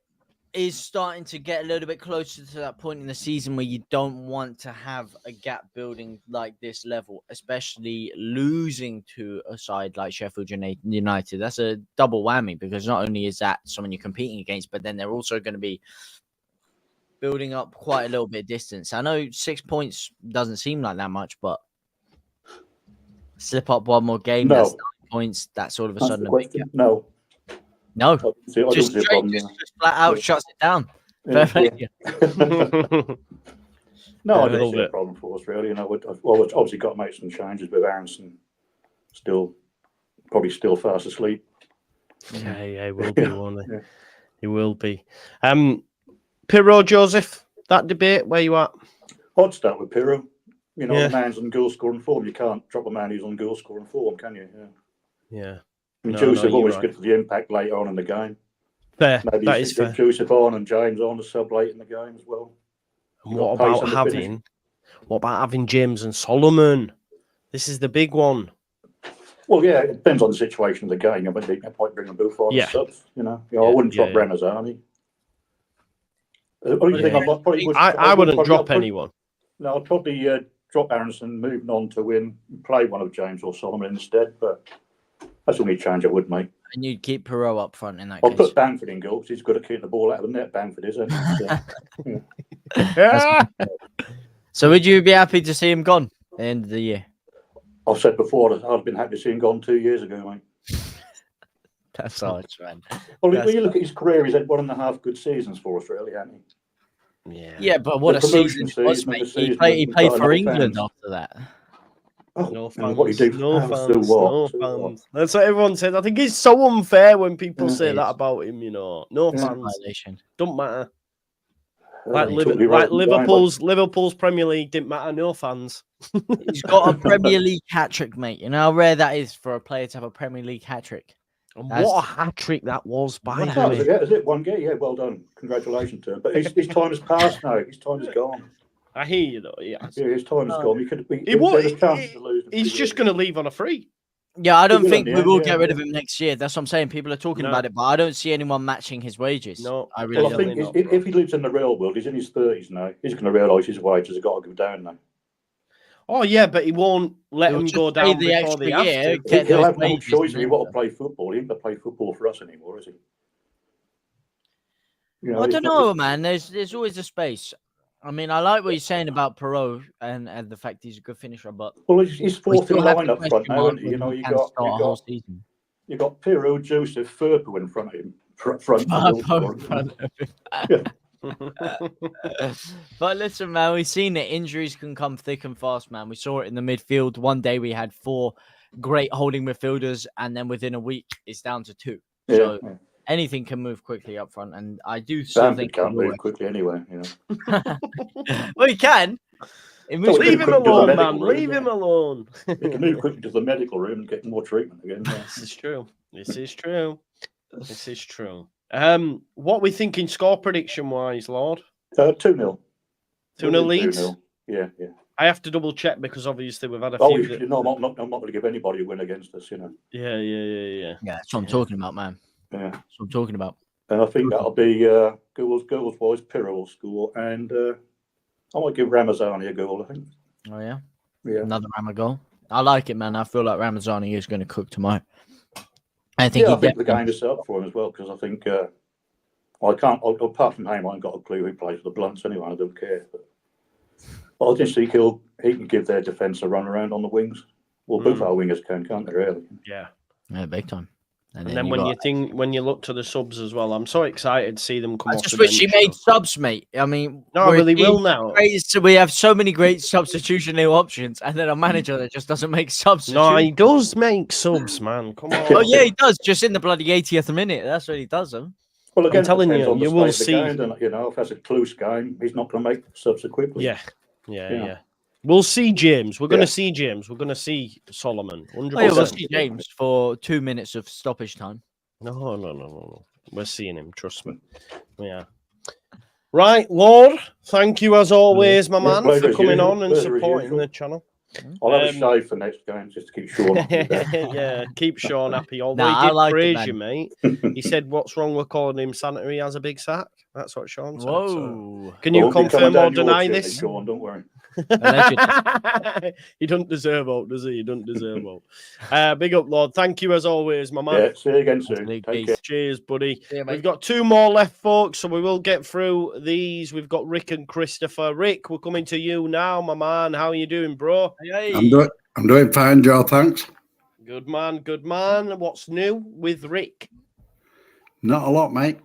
Speaker 2: is starting to get a little bit closer to that point in the season where you don't want to have a gap building like this level, especially losing to a side like Sheffield United. That's a double whammy because not only is that someone you're competing against, but then they're also going to be building up quite a little bit of distance. I know 6 points doesn't seem like that much, but slip up one more game, that's 9 points, that's all of a sudden a big gap. No, just flat out shuts it down.
Speaker 10: No, I don't see a problem for us, really. We've obviously got to make some changes with Aronson probably still fast asleep.
Speaker 1: Yeah, he will be, won't he? He will be. Pirro, Joseph, that debate, where you at?
Speaker 10: I'd start with Pirro. The man's on goal scoring form. You can't drop a man who's on goal scoring form, can you?
Speaker 1: Yeah.
Speaker 10: I mean, Joseph always good for the impact later on in the game.
Speaker 1: Fair.
Speaker 10: Maybe
Speaker 1: that is fair.
Speaker 10: Joseph on and James on the sub late in the game as well.
Speaker 1: And what about having James and Solomon? This is the big one.
Speaker 10: Well, yeah, it depends on the situation of the game. I mean, they might bring them both on as subs. I wouldn't drop Brenner's Arnie.
Speaker 1: I wouldn't drop anyone.
Speaker 10: No, I'd probably drop Aronson, moving on to win, play one of James or Solomon instead. But that's the only change I would make.
Speaker 2: And you'd keep Perot up front in that
Speaker 10: I'll
Speaker 2: case.
Speaker 10: put Bamford in goal because he's good at keeping the ball out of the net. Bamford is, isn't he?
Speaker 2: So would you be happy to see him gone at the end of the year?
Speaker 10: I've said before that I'd have been happy to see him gone 2 years ago, mate.
Speaker 2: That's harsh, man.
Speaker 10: Well, when you look at his career, he's had 1.5 good seasons for us, really, hasn't he?
Speaker 2: Yeah, but what a season it was, mate. He played for England after that.
Speaker 10: Oh,
Speaker 1: no fans.
Speaker 10: What do you do?
Speaker 1: No fans. That's what everyone says. I think it's so unfair when people say that about him. No fans. Don't matter. Like Liverpool's Premier League didn't matter. No fans.
Speaker 2: He's got a Premier League hat trick, mate. You know how rare that is for a player to have a Premier League hat trick.
Speaker 1: And what a hat trick that was, by the way.
Speaker 10: Is it one game? Yeah, well done. Congratulations to him. But his time has passed now. His time is gone.
Speaker 1: I hear you, though. Yeah,
Speaker 10: his time is gone.
Speaker 1: He's just going to leave on a free.
Speaker 2: Yeah, I don't think we will get rid of him next year. That's what I'm saying. People are talking about it, but I don't see anyone matching his wages.
Speaker 1: No,
Speaker 10: I think if he lives in the real world, he's in his 30s now. He's going to realise his wages have got to go down now.
Speaker 1: Oh yeah, but he won't let him go down before the year.
Speaker 10: He'll have no choice if he wants to play football. He ain't going to play football for us anymore, is he?
Speaker 2: I don't know, man. There's always a space. I mean, I like what you're saying about Perot and the fact he's a good finisher, but
Speaker 10: he's fourth in line up front now. You got Perot, Joseph, Firpo in front of him.
Speaker 2: But listen, man, we've seen that injuries can come thick and fast, man. We saw it in the midfield. One day we had 4 great holding midfielders, and then within a week it's down to 2. So anything can move quickly up front, and I do still think
Speaker 10: can't move quickly anyway.
Speaker 2: Well, he can.
Speaker 1: Leave him alone, man. Leave him alone.
Speaker 10: He can move quickly to the medical room and get more treatment again.
Speaker 1: This is true. What we thinking score prediction wise, Lord?
Speaker 10: 2-0.
Speaker 1: 2-0 Leeds.
Speaker 10: 2-0. Yeah.
Speaker 1: I have to double check because obviously we've had a
Speaker 10: Oh,
Speaker 1: few.
Speaker 10: I'm not going to give anybody a win against us,
Speaker 1: Yeah.
Speaker 2: Yeah, that's what I'm talking about, man.
Speaker 10: Yeah.
Speaker 2: That's what I'm talking about.
Speaker 10: And I think that'll be girls boys, Pirro will score, and I might give Ramazani a goal, I think.
Speaker 2: Oh, yeah?
Speaker 10: Yeah.
Speaker 2: Another Rama goal. I like it, man. I feel like Ramazani is going to cook tomorrow. I think
Speaker 10: the game is set up for him as well, because I think apart from him, I haven't got a clue who plays for the Blunts anyway. I don't care. But I just think he can give their defence a run around on the wings. Well, both our wingers can't they, really?
Speaker 1: Yeah,
Speaker 2: big time.
Speaker 1: And then when you look to the subs as well, I'm so excited to see them come off.
Speaker 2: I just wish he made subs, mate. I mean,
Speaker 1: no, well, he will now.
Speaker 2: We have so many great substitutionary options, and then a manager that just doesn't make subs.
Speaker 1: No, he does make subs, man. Come on.
Speaker 2: Oh yeah, he does. Just in the bloody 80th minute. That's what he does. Them.
Speaker 10: Well, again,
Speaker 1: I'm telling you, you will see.
Speaker 10: And, if that's a close game, he's not going to make subs quickly.
Speaker 1: Yeah. We'll see James. We're going to see James. We're going to see Solomon. 100%.
Speaker 2: Oh, yeah, we'll see James for 2 minutes of stoppage time.
Speaker 1: No. We're seeing him. Trust me. Yeah. Right, Lord. Thank you as always, my man, for coming on and supporting the channel.
Speaker 10: I'll have a shave for next game just to keep Sean happy.
Speaker 1: Yeah, keep Sean happy. Although he did praise you, mate. He said, "What's wrong with calling him Santa? He has a big sack." That's what Sean said.
Speaker 2: Whoa!
Speaker 1: So. Can you confirm or deny this?
Speaker 10: Sean, don't worry.
Speaker 1: He doesn't deserve out, does he? He doesn't deserve out. Big up, Lord. Thank you as always, my man.
Speaker 10: Yeah, see you again soon. Take care.
Speaker 1: Cheers, buddy.
Speaker 2: Yeah,
Speaker 1: we've got 2 more left, folks, so we will get through these. We've got Rick and Christopher. Rick, we're coming to you now, my man. How are you doing, bro?
Speaker 2: Hey.
Speaker 11: I'm doing fine, Joe. Thanks.
Speaker 1: Good man. What's new with Rick?
Speaker 11: Not a lot, mate.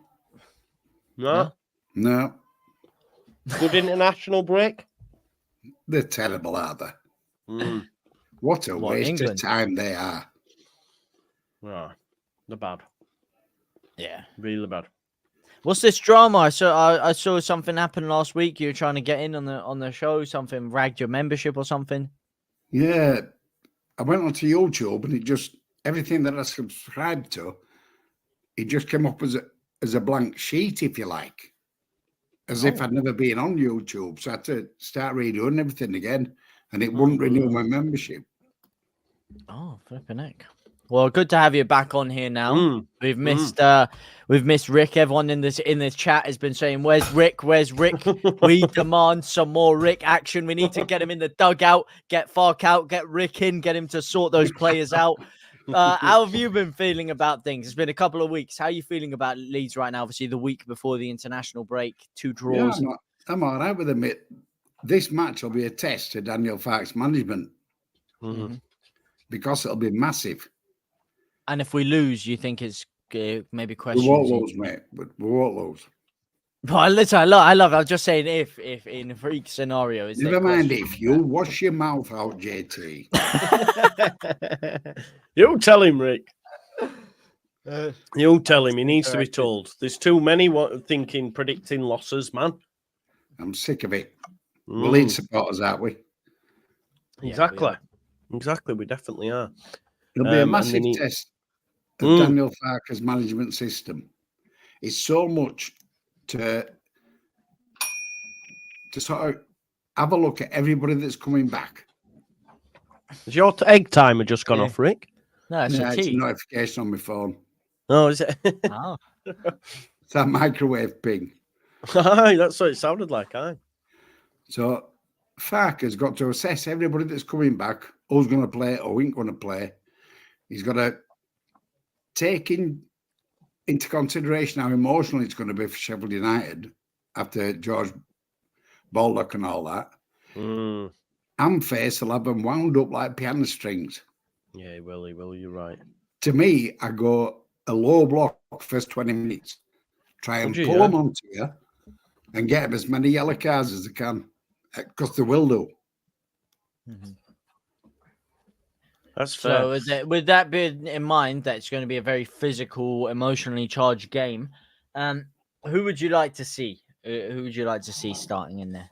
Speaker 1: No. Good international break.
Speaker 11: They're terrible, aren't they? What a waste of time they are.
Speaker 1: Oh, they're bad.
Speaker 2: Yeah,
Speaker 1: really bad.
Speaker 2: What's this drama? I saw something happen last week. You were trying to get in on the show. Something ragged your membership or something.
Speaker 11: Yeah, I went onto YouTube and it just everything that I subscribed to, it just came up as a blank sheet, if you like. As if I'd never been on YouTube. So I had to start redoing everything again. And it wouldn't renew my membership.
Speaker 2: Oh, flipping heck. Well, good to have you back on here now. We've missed Rick. Everyone in this chat has been saying, "Where's Rick? Where's Rick?" We demand some more Rick action. We need to get him in the dugout, get Fark out, get Rick in, get him to sort those players out. How have you been feeling about things? It's been a couple of weeks. How are you feeling about Leeds right now? Obviously, the week before the international break, 2 draws.
Speaker 11: Yeah, I'm all right with them. This match will be a test to Daniel Farke's management because it'll be massive.
Speaker 2: And if we lose, you think it's maybe questions?
Speaker 11: We won't lose, mate. But we won't lose.
Speaker 2: But listen, I love it. I'm just saying if in a freak scenario.
Speaker 11: Never mind if. You wash your mouth out, JT.
Speaker 1: You tell him, Rick. You tell him. He needs to be told. There's too many predicting losses, man.
Speaker 11: I'm sick of it. We're Leeds supporters, aren't we?
Speaker 1: Exactly. We definitely are.
Speaker 11: It'll be a massive test of Daniel Farke's management system. It's so much to sort of have a look at everybody that's coming back.
Speaker 1: Has your egg timer just gone off, Rick?
Speaker 2: No, it's
Speaker 11: a notification on my phone.
Speaker 1: Oh, is it?
Speaker 2: Oh.
Speaker 11: It's that microwave ping.
Speaker 1: Aye, that's what it sounded like, aye.
Speaker 11: So Farke has got to assess everybody that's coming back, who's going to play or ain't going to play. He's got to take into consideration how emotional it's going to be for Sheffield United after George Baldock and all that. And Face will have them wound up like piano strings.
Speaker 1: Yeah, he will, you're right.
Speaker 11: To me, I go a low block first 20 minutes. Try and pull them onto you and get them as many yellow cards as they can, because they will do.
Speaker 1: That's fair.
Speaker 2: So with that being in mind, that it's going to be a very physical, emotionally charged game. Who would you like to see? Who would you like to see starting in there?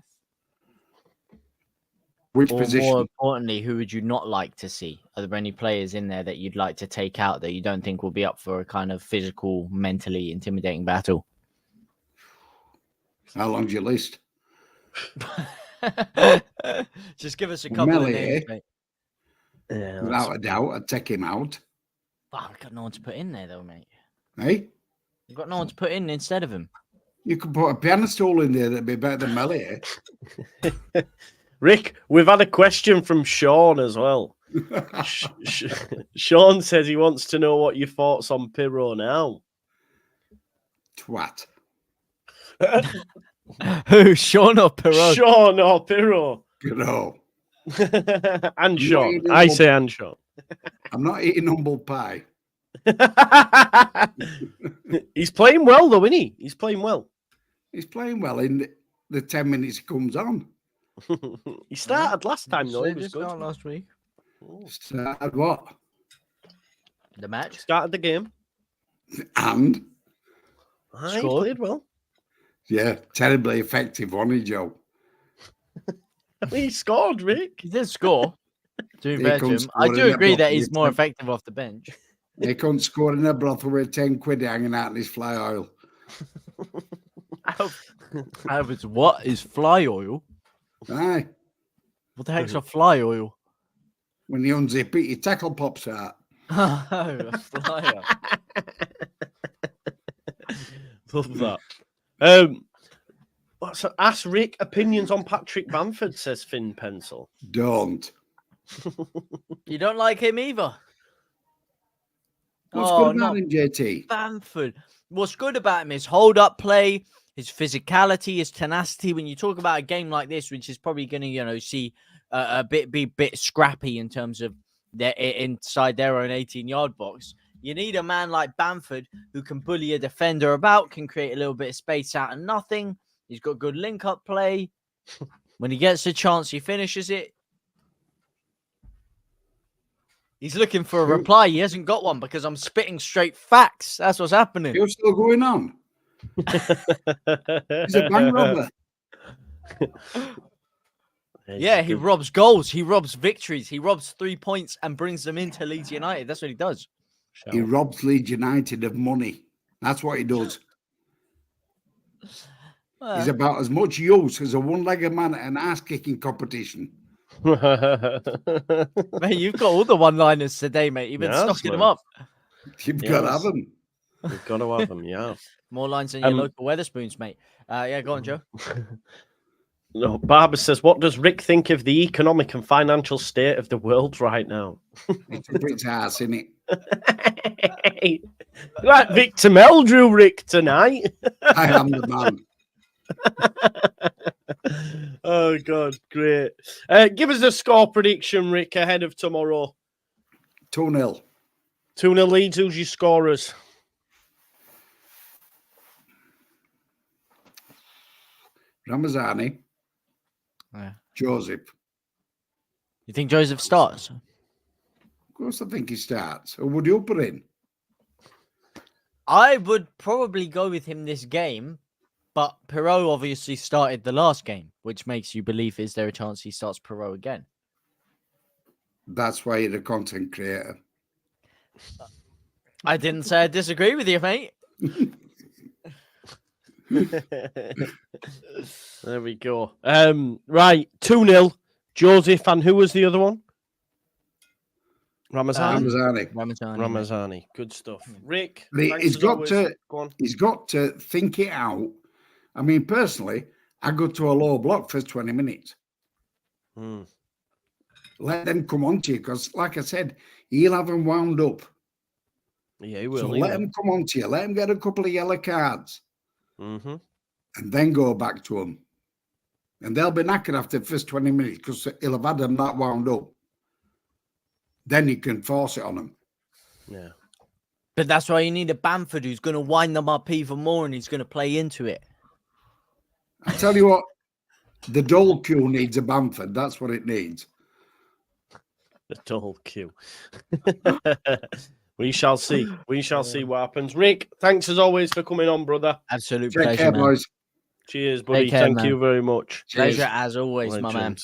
Speaker 11: Which
Speaker 2: Or
Speaker 11: position?
Speaker 2: more importantly, who would you not like to see? Are there any players in there that you'd like to take out that you don't think will be up for a kind of physical, mentally intimidating battle?
Speaker 11: How long's your list?
Speaker 2: Just give us a couple of names, mate.
Speaker 1: Yeah,
Speaker 11: Without a doubt, I'd take him out.
Speaker 2: Oh, we've got no one to put in there, though, mate.
Speaker 11: Hey?
Speaker 2: We've got no one to put in instead of him.
Speaker 11: You could put a piano stool in there that'd be better than Melly.
Speaker 1: Rick, we've had a question from Sean as well. Sean says he wants to know what your thoughts on Pirro now.
Speaker 11: Twat.
Speaker 2: Who? Sean or Pirro?
Speaker 1: Sean or Pirro?
Speaker 11: Pirro.
Speaker 1: And Sean. I say and Sean.
Speaker 11: I'm not eating humble pie.
Speaker 1: He's playing well, though, isn't he? He's playing well.
Speaker 11: He's playing well in the 10 minutes he comes on.
Speaker 1: He started last time, though. He was good.
Speaker 2: Last week.
Speaker 11: Started what?
Speaker 2: The match?
Speaker 1: Started the game.
Speaker 11: And?
Speaker 1: He played well.
Speaker 11: Yeah, terribly effective, wasn't he, Joe?
Speaker 1: He scored, Rick.
Speaker 2: He did score.
Speaker 11: He
Speaker 2: I
Speaker 11: couldn't
Speaker 2: do
Speaker 11: score in a
Speaker 2: agree that
Speaker 11: brothel
Speaker 2: he's
Speaker 11: with
Speaker 2: more
Speaker 11: 10
Speaker 2: effective off the bench.
Speaker 11: He couldn't score in a brothel with 10 quid hanging out in his fly oil.
Speaker 2: Out of his what? His fly oil?
Speaker 11: Aye.
Speaker 2: What the heck's a fly oil?
Speaker 11: When you unzip it, your tackle pops out.
Speaker 2: Oh, a fly oil.
Speaker 1: Love that. So ask Rick opinions on Patrick Bamford, says Finn Pencil.
Speaker 11: Don't.
Speaker 2: You don't like him either?
Speaker 11: What's good about him, JT?
Speaker 2: Bamford. What's good about him is hold-up play, his physicality, his tenacity. When you talk about a game like this, which is probably going to, see be a bit scrappy in terms of their inside their own 18-yard box, you need a man like Bamford who can bully a defender about, can create a little bit of space out of nothing. He's got good link-up play. When he gets a chance, he finishes it. He's looking for a reply. He hasn't got one because I'm spitting straight facts. That's what's happening.
Speaker 11: You're still going on. He's a bank robber.
Speaker 2: Yeah, he robs goals. He robs victories. He robs 3 points and brings them into Leeds United. That's what he does.
Speaker 11: He robs Leeds United of money. That's what he does. He's about as much use as a one-legged man at an ass-kicking competition.
Speaker 2: Mate, you've got all the one-liners today, mate. You've been stocking them up.
Speaker 11: You've got to have them.
Speaker 1: You've got to have them, yeah.
Speaker 2: More lines than your local Weatherspoons, mate. Yeah, go on, Joe.
Speaker 1: No, Barbara says, what does Rick think of the economic and financial state of the world right now?
Speaker 11: It's a bit ass, isn't it?
Speaker 1: Like Victor Meldrew, Rick, tonight.
Speaker 11: I am the man.
Speaker 1: Oh, God, great. Give us a score prediction, Rick, ahead of tomorrow.
Speaker 11: 2-0.
Speaker 1: 2-0 Leeds. Who's your scorers?
Speaker 11: Ramazani.
Speaker 2: Yeah.
Speaker 11: Joseph.
Speaker 2: You think Joseph starts?
Speaker 11: Of course, I think he starts. Who would you put in?
Speaker 2: I would probably go with him this game, but Pirro obviously started the last game, which makes you believe, is there a chance he starts Pirro again?
Speaker 11: That's why you're a content creator.
Speaker 2: I didn't say I disagree with you, mate.
Speaker 1: There we go. Right, 2-0. Joseph, and who was the other one? Ramazani. Good stuff. Rick,
Speaker 11: he's got to think it out. I mean, personally, I go to a low block for 20 minutes. Let them come on to you, because, like I said, he'll have them wound up.
Speaker 1: Yeah, he will.
Speaker 11: So let him come on to you. Let him get a couple of yellow cards.
Speaker 1: Mm-hmm.
Speaker 11: And then go back to him. And they'll be knackered after the first 20 minutes because he'll have had them that wound up. Then you can force it on them.
Speaker 1: Yeah.
Speaker 2: But that's why you need a Bamford who's going to wind them up even more and he's going to play into it.
Speaker 11: I tell you what, the Dole queue needs a Bamford. That's what it needs.
Speaker 1: The Dole queue. We shall see. We shall see what happens. Rick, thanks as always for coming on, brother.
Speaker 2: Absolute
Speaker 11: Take
Speaker 2: pleasure,
Speaker 11: care,
Speaker 2: man.
Speaker 11: boys.
Speaker 1: Cheers, buddy.
Speaker 2: Take care,
Speaker 1: Thank
Speaker 2: man.
Speaker 1: you very much.
Speaker 2: Pleasure as always, my man.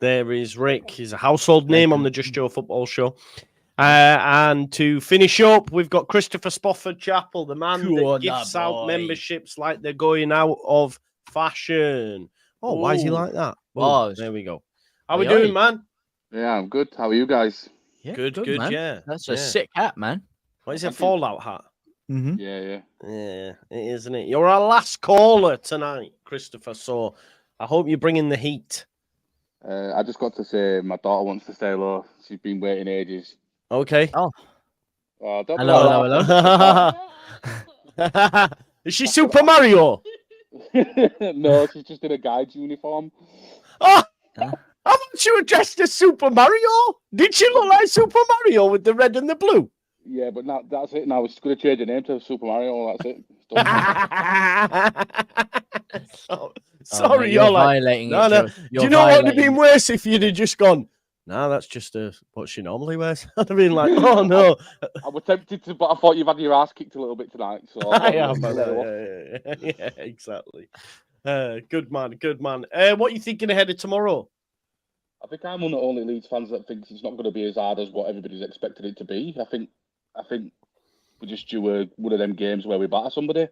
Speaker 1: There is Rick. He's a household name on the Just Joe Football Show. And to finish up, we've got Christopher Spofford Chapel, the man that gives out memberships like they're going out of fashion. Oh, why is he like that? Oh, there we go. How we doing, man?
Speaker 12: Yeah, I'm good. How are you guys?
Speaker 2: Yeah,
Speaker 1: good,
Speaker 2: man.
Speaker 1: yeah.
Speaker 2: That's a sick hat, man.
Speaker 1: What is it, Fallout hat?
Speaker 2: Mm-hmm.
Speaker 12: Yeah.
Speaker 1: Yeah, it is, isn't it? You're our last caller tonight, Christopher, so I hope you're bringing the heat.
Speaker 12: I just got to say my daughter wants to say hello. She's been waiting ages.
Speaker 1: Okay.
Speaker 2: Oh.
Speaker 1: Hello. Is she Super Mario?
Speaker 12: No, she's just in a guide's uniform.
Speaker 1: Oh, how about you dressed as Super Mario? Did she look like Super Mario with the red and the blue?
Speaker 12: Yeah, but now that's it. Now it's going to change the name to Super Mario. That's it.
Speaker 1: Sorry,
Speaker 2: you're
Speaker 1: like
Speaker 2: violating
Speaker 1: no,
Speaker 2: it.
Speaker 1: no. Do you know what would have been worse if you'd have just gone? No, that's just what she normally wears. I'd have been like, oh no.
Speaker 12: I was tempted to, but I thought you've had your ass kicked a little bit tonight. So
Speaker 1: yeah, exactly. Good man. What are you thinking ahead of tomorrow?
Speaker 12: I think I'm one of the only Leeds fans that thinks it's not going to be as hard as what everybody's expected it to be. I think we're just due one of them games where we batter somebody,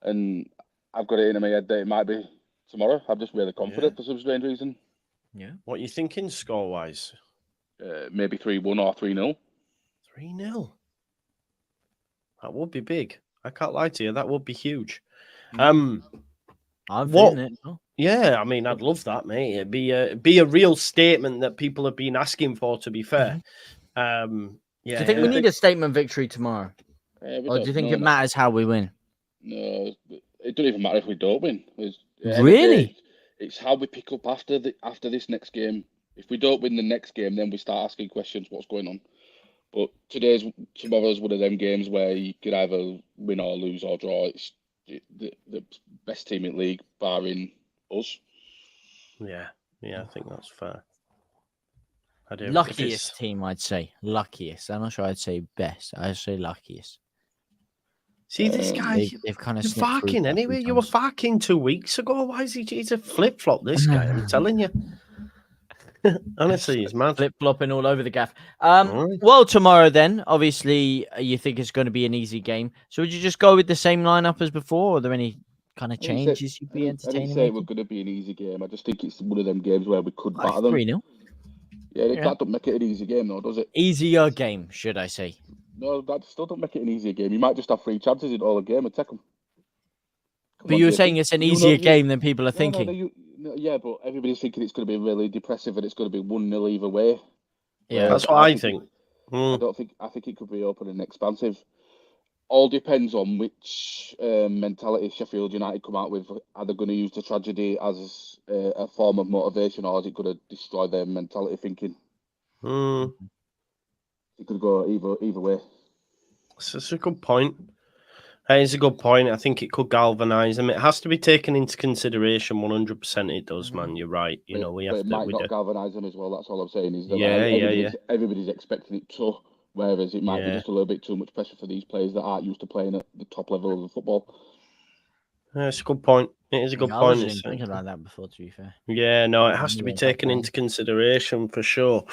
Speaker 12: and I've got it in my head that it might be tomorrow. I'm just really confident for some strange reason.
Speaker 1: Yeah. What are you thinking score-wise?
Speaker 12: Maybe 3-1 or 3-0.
Speaker 1: 3-0. That would be big. I can't lie to you. That would be huge.
Speaker 2: I'm feeling it.
Speaker 1: Yeah, I mean, I'd love that, mate. It'd be a real statement that people have been asking for, to be fair.
Speaker 2: Yeah, do you think we need a statement victory tomorrow? Or do you think it matters how we win?
Speaker 12: No, it doesn't even matter if we don't win.
Speaker 2: Really?
Speaker 12: It's how we pick up after this next game. If we don't win the next game, then we start asking questions, what's going on. But tomorrow's one of them games where you could either win or lose or draw. It's the best team in the league, barring us.
Speaker 1: Yeah, I think that's fair.
Speaker 2: Luckiest team, I'd say. Luckiest. I'm not sure I'd say best. I'd say luckiest.
Speaker 1: See, this guy,
Speaker 2: they've kind of
Speaker 1: farking anyway. You were farking 2 weeks ago. Why is he's a flip-flop, this guy? I'm telling you. Honestly, he's mad.
Speaker 2: Flip-flopping all over the gaff. Well, tomorrow then, obviously, you think it's going to be an easy game. So would you just go with the same lineup as before? Or are there any kind of changes you'd be entertaining?
Speaker 12: I didn't say it was going to be an easy game. I just think it's one of them games where we could batter them.
Speaker 2: 3-0.
Speaker 12: Yeah, that don't make it an easy game, though, does it?
Speaker 2: Easier game, should I say?
Speaker 12: No, that still don't make it an easier game. You might just have 3 chances in all the game and take them.
Speaker 2: But you were saying it's an easier game than people are thinking.
Speaker 12: Yeah, but everybody's thinking it's going to be really depressive and it's going to be 1-0 either way.
Speaker 1: Yeah, that's what I think.
Speaker 12: I think it could be open and expansive. All depends on which mentality Sheffield United come out with. Are they going to use the tragedy as a form of motivation, or is it going to destroy their mentality thinking? It could go either way.
Speaker 1: It's a good point. It's a good point. I think it could galvanise them. It has to be taken into consideration. 100%, it does, man. You're right. We have
Speaker 12: it
Speaker 1: to.
Speaker 12: Might not galvanise them as well. That's all I'm saying. Is that everybody's expecting it to. Whereas it might be just a little bit too much pressure for these players that aren't used to playing at the top level of the football.
Speaker 1: It's a good point. It is a good point.
Speaker 2: I wasn't thinking about that before, to be fair.
Speaker 1: Yeah, no, it has to be taken into consideration for sure.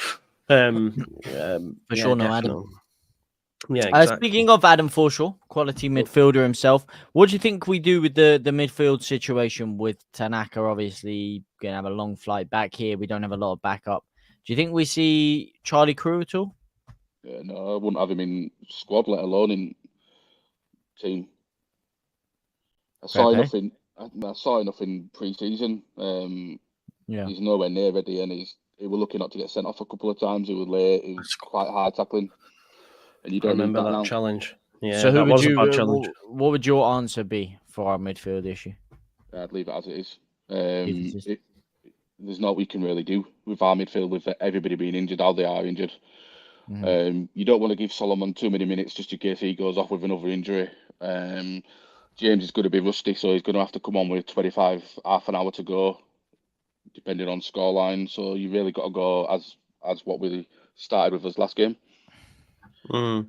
Speaker 2: No, Adam.
Speaker 1: Yeah, exactly.
Speaker 2: Speaking of Adam Forshaw, quality midfielder himself, what do you think we do with the midfield situation with Tanaka? Obviously, going to have a long flight back here. We don't have a lot of backup. Do you think we see Charlie Crew at all?
Speaker 12: Yeah, no, I wouldn't have him in squad, let alone in team. I saw enough in pre-season. He's nowhere near ready, and he was lucky not to get sent off a couple of times. He was late. He was quite hard tackling, and you don't
Speaker 1: remember
Speaker 12: that now.
Speaker 1: challenge. Yeah,
Speaker 2: so
Speaker 1: challenge.
Speaker 2: What would your answer be for our midfield issue?
Speaker 12: I'd leave it as it is. There's not we can really do with our midfield, with everybody being injured, how they are injured. You don't want to give Solomon too many minutes just in case he goes off with another injury. James is going to be rusty, so he's going to have to come on with half an hour to go, depending on scoreline. So you really got to go as what we started with us last game. I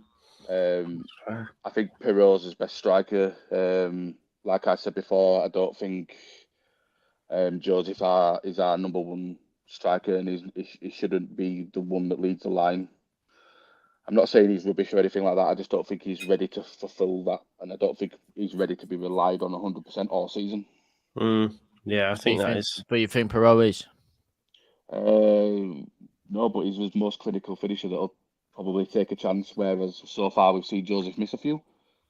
Speaker 12: think Perot's his best striker. Like I said before, I don't think Joseph is our number one striker, and he shouldn't be the one that leads the line. I'm not saying he's rubbish or anything like that. I just don't think he's ready to fulfil that, and I don't think he's ready to be relied on 100% all season.
Speaker 1: Yeah, I think that is.
Speaker 2: But you think Perot is?
Speaker 12: No, but he's his most clinical finisher that'll probably take a chance. Whereas so far we've seen Joseph miss a few.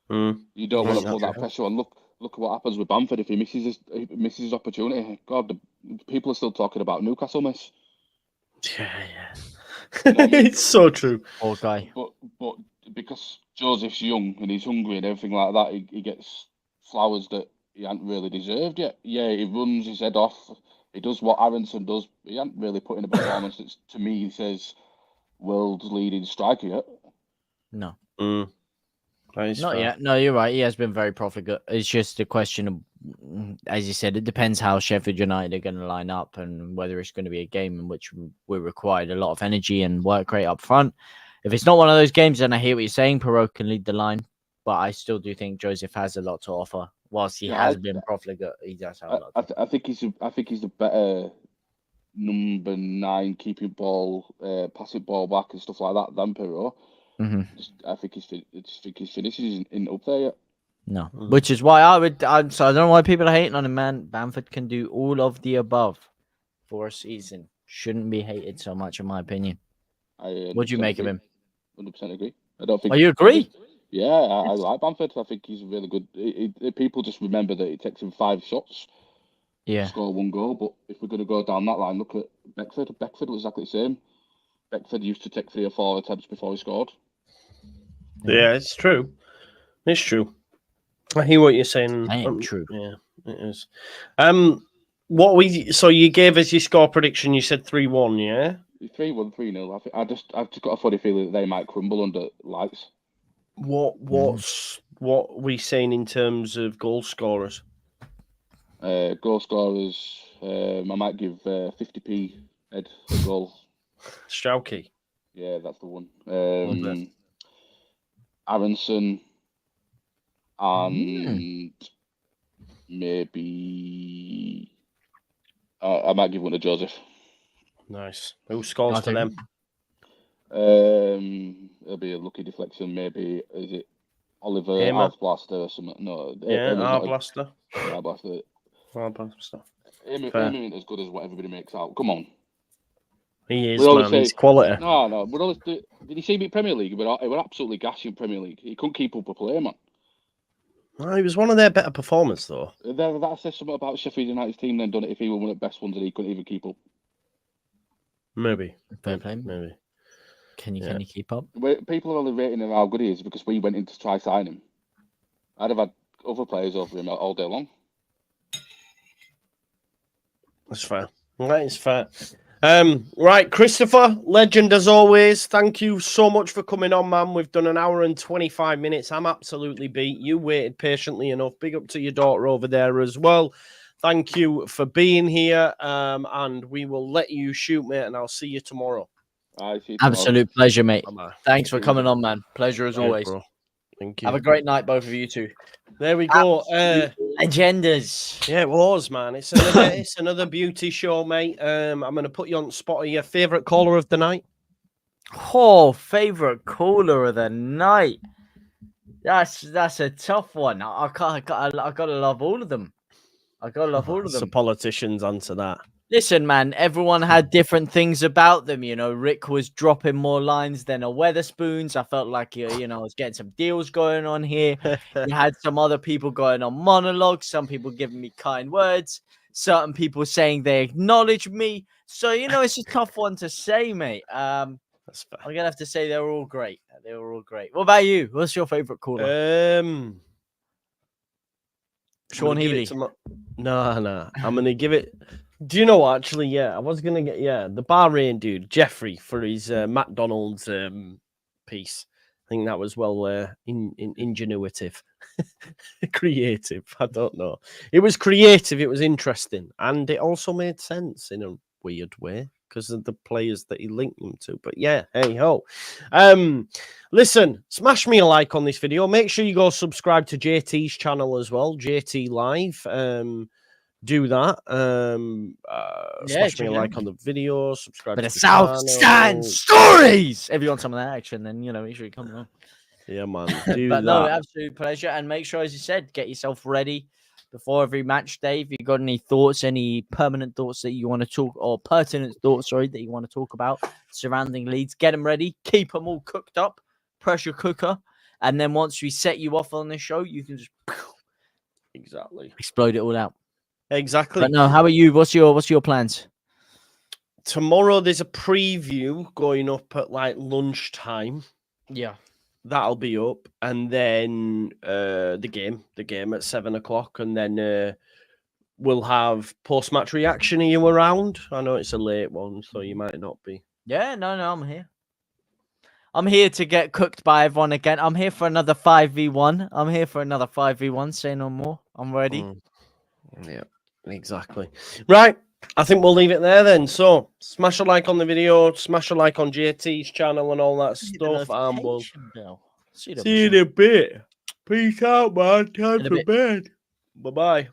Speaker 12: You don't want to put that pressure on. Look at what happens with Bamford if he misses his opportunity. God, the people are still talking about Newcastle miss.
Speaker 1: Yeah. It's so true.
Speaker 2: Poor guy.
Speaker 12: But because Joseph's young and he's hungry and everything like that, he gets flowers that he hasn't really deserved yet. Yeah, he runs his head off. He does what Aronson does. He hasn't really put in a performance that, to me, he says world's leading striker yet.
Speaker 2: No.
Speaker 1: Not
Speaker 2: yet. No, you're right. He has been very profligate. It's just a question of, as you said, it depends how Sheffield United are going to line up and whether it's going to be a game in which we required a lot of energy and work rate up front. If it's not one of those games, then I hear what you're saying. Perot can lead the line, but I still do think Joseph has a lot to offer. Whilst he has been profligate, he does have a lot.
Speaker 12: I think he's the better number 9, keeping ball, passing ball back and stuff like that than Perot. I think his finishes in up there yet.
Speaker 2: No, which is why I don't know why people are hating on him, man. Bamford can do all of the above for a season. Shouldn't be hated so much, in my opinion. What do you make of him?
Speaker 12: 100% agree. I don't think.
Speaker 2: Oh, you agree?
Speaker 12: Yeah, I like Bamford. I think he's really good. People just remember that it takes him 5 shots to score 1 goal. But if we're going to go down that line, look at Beckford. Beckford was exactly the same. Beckford used to take 3 or 4 attempts before he scored.
Speaker 1: Yeah, it's true. It's true. I hear what you're saying.
Speaker 2: True.
Speaker 1: Yeah, it is. So you gave us your score prediction. You said 3-1, yeah?
Speaker 12: 3-1, 3-0. I've just got a funny feeling that they might crumble under lights.
Speaker 1: What we saying in terms of goal scorers?
Speaker 12: Goal scorers, I might give 50p Ed a goal.
Speaker 1: Strauke.
Speaker 12: Yeah, that's the one. Aronson and maybe I might give one to Joseph.
Speaker 1: Nice. Who scores for them?
Speaker 12: It'll be a lucky deflection. Maybe is it Oliver Arblaster or something? No,
Speaker 1: Arblaster.
Speaker 12: Arblaster.
Speaker 1: Arblaster.
Speaker 12: Him ain't as good as what everybody makes out. Come on.
Speaker 1: He is, man. He's quality.
Speaker 12: No. Did you see him in Premier League? He was absolutely gashing Premier League. He couldn't keep up a play, man.
Speaker 1: Well, he was one of their better performers, though.
Speaker 12: That says something about Sheffield United's team then, done it if he were one of the best ones and he couldn't even keep up.
Speaker 1: Maybe.
Speaker 2: Fair play. Maybe. Can you keep up?
Speaker 12: People are only rating him how good he is because we went in to try sign him. I'd have had other players over him all day long.
Speaker 1: That's fair. That is fair. Right, Christopher, legend as always. Thank you so much for coming on, man. We've done 1 hour and 25 minutes. I'm absolutely beat. You waited patiently enough. Big up to your daughter over there as well. Thank you for being here. And we will let you shoot, mate, and I'll see you tomorrow.
Speaker 2: Absolute pleasure, mate. Thanks for coming on, man. Pleasure as always.
Speaker 1: Bro. Thank you.
Speaker 2: Have a great night, both of you two.
Speaker 1: There we go.
Speaker 2: Agendas.
Speaker 1: Yeah, it was, man. It's another beauty show, mate. I'm going to put you on the spot of your favourite caller of the night.
Speaker 2: Oh, favourite caller of the night. That's a tough one. I gotta love all of them.
Speaker 1: So politicians answer that.
Speaker 2: Listen, man, everyone had different things about them. You know, Rick was dropping more lines than a Weatherspoons. I felt like, I was getting some deals going on here. You had some other people going on monologues, some people giving me kind words, certain people saying they acknowledge me. So, it's a tough one to say, mate. I'm going to have to say they were all great. They were all great. What about you? What's your favourite caller? Sean Healy.
Speaker 1: No. I'm going to give it... Do you know what, actually? Yeah, I was going to get, the Bahrain dude, Jeffrey, for his McDonald's piece. I think that was well ingenuitive. Creative. I don't know. It was creative. It was interesting. And it also made sense in a weird way because of the players that he linked them to. But yeah, hey ho. Listen, smash me a like on this video. Make sure you go subscribe to JT's channel as well, JT Live. do that. Smash me a like on the video, subscribe to the
Speaker 2: South
Speaker 1: channel.
Speaker 2: Stand Stories. If you want some of that action, then make sure you come along.
Speaker 1: Yeah, man. Do
Speaker 2: But
Speaker 1: that.
Speaker 2: no, absolute pleasure. And make sure, as you said, get yourself ready before every match day. If you got any thoughts, any permanent thoughts that you want to talk, or pertinent thoughts, sorry, that you want to talk about surrounding Leeds, get them ready. Keep them all cooked up. Pressure cooker. And then once we set you off on this show, you can just
Speaker 1: exactly
Speaker 2: explode it all out.
Speaker 1: Exactly.
Speaker 2: But no, how about you? What's your plans?
Speaker 1: Tomorrow there's a preview going up at like lunchtime.
Speaker 2: Yeah.
Speaker 1: That'll be up, and then the game at 7 o'clock, and then we'll have post-match reaction. Are you around? I know it's a late one, so you might not be.
Speaker 2: Yeah, no, I'm here. I'm here to get cooked by everyone again. I'm here for another 5v1. Say no more. I'm ready.
Speaker 1: Yeah, exactly. Right. I think we'll leave it there then. So smash a like on the video, smash a like on JT's channel and all that stuff. And we'll see you in a bit. Peace out, man. Time for bed. Bye-bye.